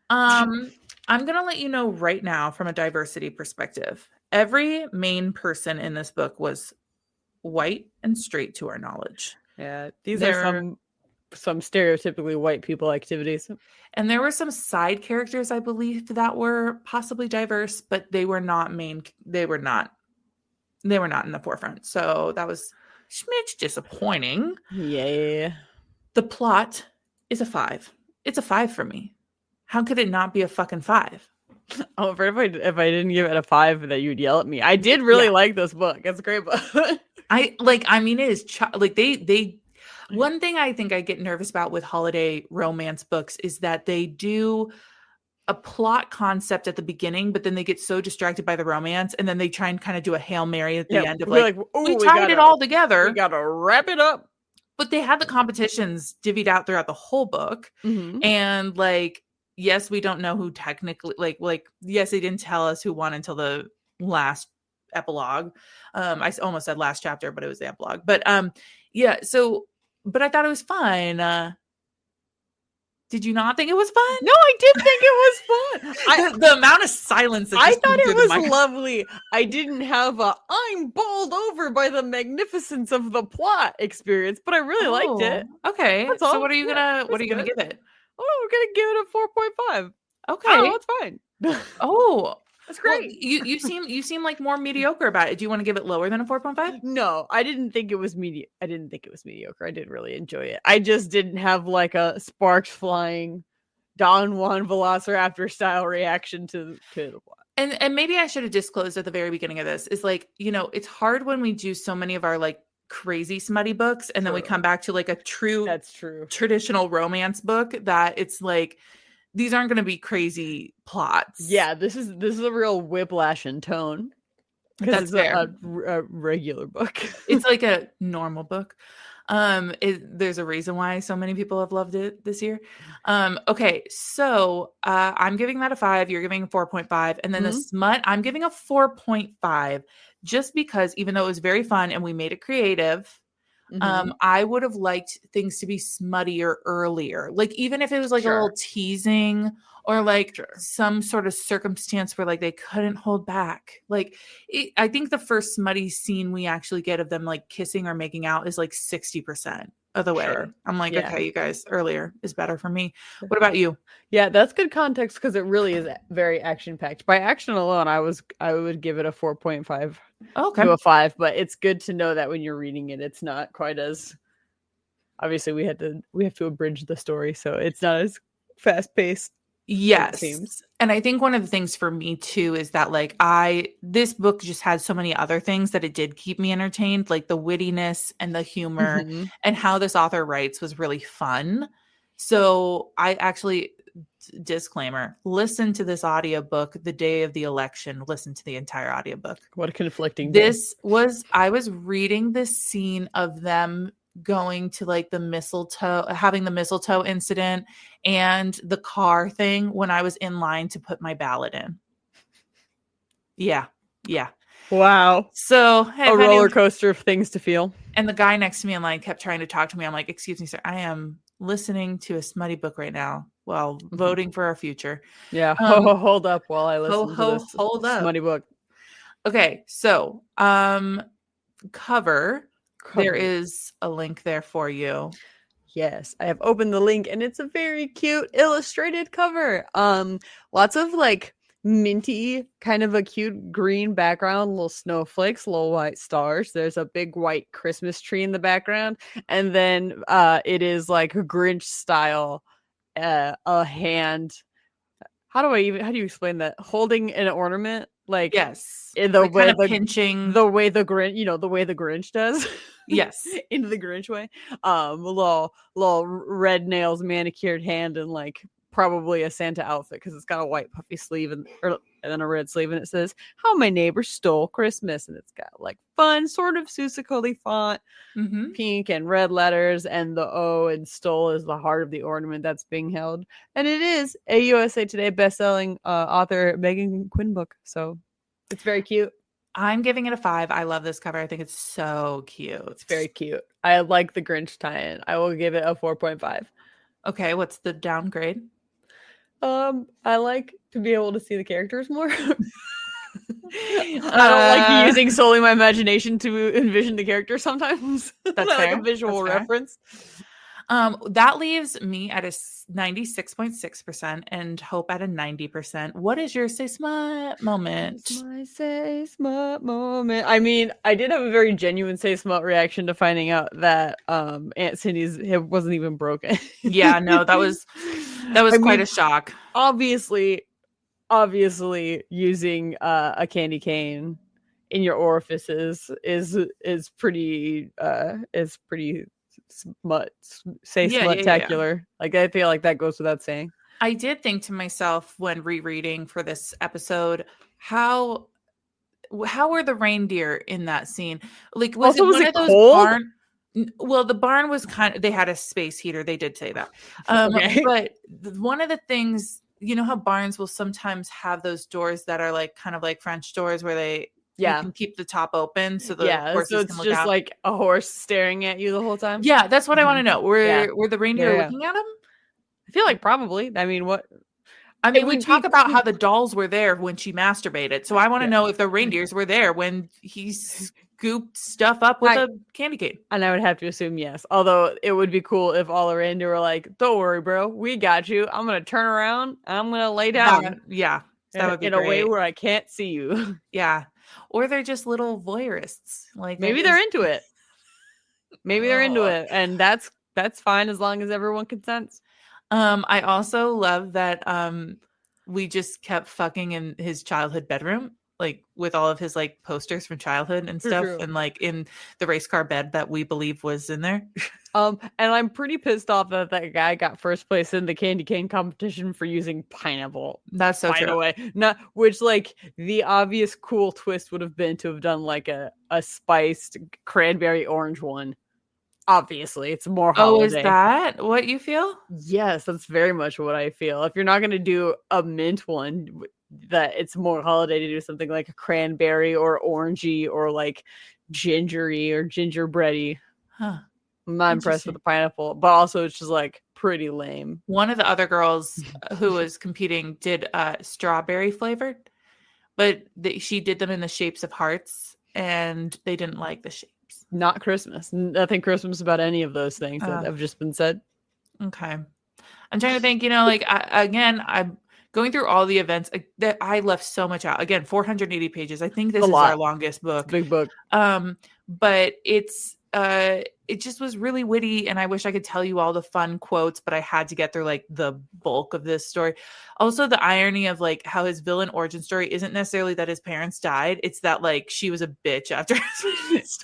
Speaker 1: I'm going to let you know right now from a diversity perspective. Every main person in this book was white and straight to our knowledge.
Speaker 2: Yeah, these are some stereotypically white people activities.
Speaker 1: And there were some side characters, I believe, that were possibly diverse, but they were not main. They were not in the forefront. So that was smidge disappointing.
Speaker 2: Yeah.
Speaker 1: The plot is a 5. It's a 5 for me. How could it not be a fucking 5?
Speaker 2: I'm afraid if I didn't give it a 5 that you'd yell at me. I did really like this book. It's a great book.
Speaker 1: It is they one thing I think I get nervous about with holiday romance books is that they do a plot concept at the beginning, but then they get so distracted by the romance, and then they try and kind of do a Hail Mary at the end of we tied it all together.
Speaker 2: We gotta wrap it up.
Speaker 1: But they had the competitions divvied out throughout the whole book. And yes, we don't know who technically yes, they didn't tell us who won until the last epilogue. I almost said last chapter, but it was the epilogue. But but I thought it was fun. Did you not think it was fun?
Speaker 2: No, I did think it was
Speaker 1: fun. The amount of silence.
Speaker 2: I thought it was lovely. I didn't have I'm bowled over by the magnificence of the plot experience, but I really liked it.
Speaker 1: Okay. So what are you gonna give it?
Speaker 2: Oh, we're gonna give it a 4.5. Okay. Oh, that's fine.
Speaker 1: Oh,
Speaker 2: that's great.
Speaker 1: Well, you seem like more mediocre about it. Do you want to give it lower than a 4.5?
Speaker 2: No, I didn't think it was mediocre. I did really enjoy it. I just didn't have like a sparks flying Don Juan Velociraptor style reaction to the plot.
Speaker 1: And maybe I should have disclosed at the very beginning of this is it's hard when we do so many of our crazy smutty books and then we come back to a true traditional romance book that it's these aren't going to be crazy plots.
Speaker 2: Yeah, this is a real whiplash in tone.
Speaker 1: That's fair.
Speaker 2: A regular book.
Speaker 1: It's like a normal book. There's a reason why so many people have loved it this year. Okay, so I'm giving that a 5. You're giving a 4.5, and then the smut I'm giving a 4.5, just because even though it was very fun and we made it creative. I would have liked things to be smuttier earlier. Even if it was a little teasing or some sort of circumstance where they couldn't hold back. I think the first smutty scene we actually get of them kissing or making out is 60% of the way. I'm okay, you guys, earlier is better for me. What about you?
Speaker 2: Yeah, that's good context because it really is very action packed. By action alone, I would give it a 4.5 to a 5, but it's good to know that when you're reading it, it's not quite as obviously we have to abridge the story, so it's not as fast paced.
Speaker 1: Yes.
Speaker 2: It seems.
Speaker 1: And I think one of the things for me too is that like this book just had so many other things that it did keep me entertained, like the wittiness and the humor and how this author writes was really fun. So I actually, disclaimer, listen to this audiobook the day of the election. Listen to the entire audiobook.
Speaker 2: What a conflicting
Speaker 1: I was reading this scene of them going to like the mistletoe, having the mistletoe incident and the car thing when I was in line to put my ballot in. Yeah.
Speaker 2: Wow.
Speaker 1: So
Speaker 2: a roller coaster of things to feel.
Speaker 1: And the guy next to me in line kept trying to talk to me. I'm like, excuse me, sir, I am listening to a smutty book right now while voting for our future.
Speaker 2: Yeah. Hold up while I listen to this smutty book.
Speaker 1: Okay. So, cover. There is a link there for you.
Speaker 2: Yes, I have opened the link and it's a very cute illustrated cover. Lots of like minty, kind of a cute green background, little snowflakes, little white stars. There's a big white Christmas tree in the background, and then it is like a Grinch style, a hand. How do you explain that? Holding an ornament, like
Speaker 1: yes,
Speaker 2: in the
Speaker 1: like
Speaker 2: way
Speaker 1: kind of pinching,
Speaker 2: the way the Grinch, the way the Grinch does.
Speaker 1: Yes,
Speaker 2: into the Grinch way. Little red nails, manicured hand, and like probably a Santa outfit because it's got a white puffy sleeve and then a red sleeve, and it says "How My Neighbor Stole Christmas," and it's got like fun sort of Seussical font, pink and red letters, and the O and stole is the heart of the ornament that's being held, and it is a USA Today best-selling author Meghan Quinn book, so it's very cute.
Speaker 1: I'm giving it a 5. I love this cover. I think it's so cute.
Speaker 2: It's very cute. I like the Grinch tie-in. I will give it a 4.5.
Speaker 1: Okay, what's the downgrade?
Speaker 2: I like to be able to see the characters more. I don't like using solely my imagination to envision the characters sometimes. That's like a visual reference.
Speaker 1: That leaves me at a 96.6% and Hope at a 90%. What is your Say Smut moment?
Speaker 2: It's my Say Smut moment. I mean, I did have a very genuine Say Smut reaction to finding out that Aunt Cindy's hip wasn't even broken.
Speaker 1: Yeah, no, that was quite a shock.
Speaker 2: Obviously using a candy cane in your orifices is pretty smut-tacular. Like, I feel like that goes without saying.
Speaker 1: I did think to myself when rereading for this episode, how were the reindeer in that scene? Like, was it
Speaker 2: cold?
Speaker 1: barn? Well, the barn was they had a space heater. They did say that. Okay. But one of the things, you know how barns will sometimes have those doors that are like kind of like French doors where you can keep the top open so the horses can look
Speaker 2: just
Speaker 1: out.
Speaker 2: like a horse staring at you the whole time.
Speaker 1: Yeah, that's what I want to know. Were the reindeer looking at him?
Speaker 2: I feel like probably. I mean,
Speaker 1: we talk about how the dolls were there when she masturbated. So I want to know if the reindeers were there when he scooped stuff up with a candy cane. And
Speaker 2: I would have to assume yes. Although it would be cool if all the reindeer were like, "Don't worry, bro. We got you. I'm going to turn around and I'm going to lay down."
Speaker 1: That would be
Speaker 2: in a way where I can't see you.
Speaker 1: Yeah. Or they're just little voyeurists. Like
Speaker 2: maybe they're into it. Maybe they're into it. And that's fine as long as everyone consents.
Speaker 1: I also love that we just kept fucking in his childhood bedroom, like with all of his like posters from childhood and stuff, and like in the race car bed that we believe was in there.
Speaker 2: And I'm pretty pissed off that guy got first place in the candy cane competition for using pineapple.
Speaker 1: That's so true.
Speaker 2: By the way, which like the obvious cool twist would have been to have done like a spiced cranberry orange one. Obviously, it's more holiday.
Speaker 1: Oh, is that what you feel?
Speaker 2: Yes, that's very much what I feel. If you're not going to do a mint one, that it's more holiday to do something like a cranberry or orangey or like gingery or gingerbready.
Speaker 1: Huh.
Speaker 2: I'm not impressed with the pineapple, but also it's just like pretty lame.
Speaker 1: One of the other girls who was competing did strawberry flavored, but she did them in the shapes of hearts, and they didn't like the shape.
Speaker 2: Not Christmas. Nothing Christmas about any of those things that have just been said.
Speaker 1: Okay. I'm trying to think, I'm going through all the events that I left so much out. Again, 480 pages. I think this is our longest book.
Speaker 2: Big book.
Speaker 1: But it's it just was really witty, and I wish I could tell you all the fun quotes, but I had to get through like the bulk of this story. Also, the irony of like how his villain origin story isn't necessarily that his parents died, it's that like she was a bitch after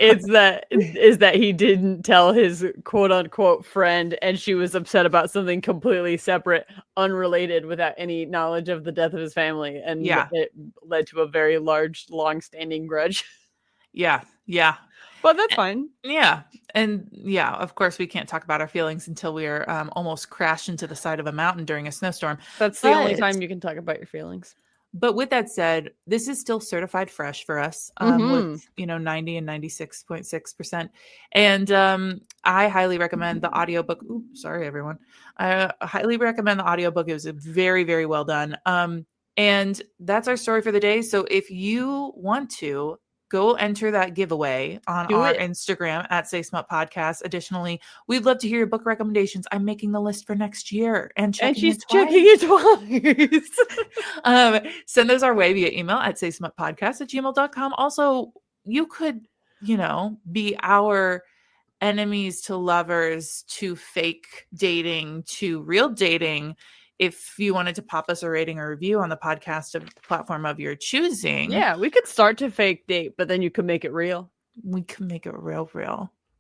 Speaker 2: is that he didn't tell his quote unquote friend, and she was upset about something completely separate, unrelated, without any knowledge of the death of his family, and it led to a very large, long-standing grudge.
Speaker 1: Yeah.
Speaker 2: But that's fine.
Speaker 1: Yeah. And yeah, of course, we can't talk about our feelings until we are almost crashed into the side of a mountain during a snowstorm.
Speaker 2: That's the only time you can talk about your feelings.
Speaker 1: But with that said, this is still certified fresh for us, with 90 and 96.6%. And I highly recommend the audiobook. Ooh, sorry, everyone. I highly recommend the audiobook. It was very, very well done. And that's our story for the day. So if you want to, go enter that giveaway on our Instagram at saysmutpodcast. Additionally, we'd love to hear your book recommendations. I'm making the list for next year and she's checking it twice. Send those our way via email at saysmutpodcast@gmail.com. Also, you could, be our enemies to lovers to fake dating to real dating. If you wanted to pop us a rating or review on the podcast platform of your choosing.
Speaker 2: Yeah, we could start to fake date, but then you could make it real.
Speaker 1: We can make it real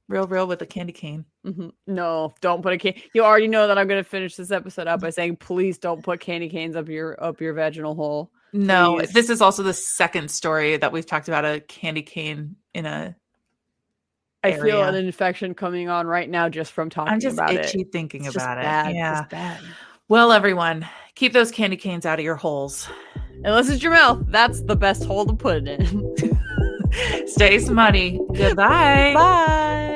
Speaker 1: with a candy cane.
Speaker 2: Mm-hmm. No, don't put a cane. You already know that I'm going to finish this episode up by saying, please don't put candy canes up your vaginal hole.
Speaker 1: No,
Speaker 2: please.
Speaker 1: This is also the second story that we've talked about a candy cane in a
Speaker 2: I feel an infection coming on right now just from talking about it.
Speaker 1: I'm just itchy thinking about it.
Speaker 2: Yeah. It's bad.
Speaker 1: Well, everyone, keep those candy canes out of your holes.
Speaker 2: Unless it's your mouth. That's the best hole to put it in.
Speaker 1: Stay smutty. Goodbye.
Speaker 2: Bye.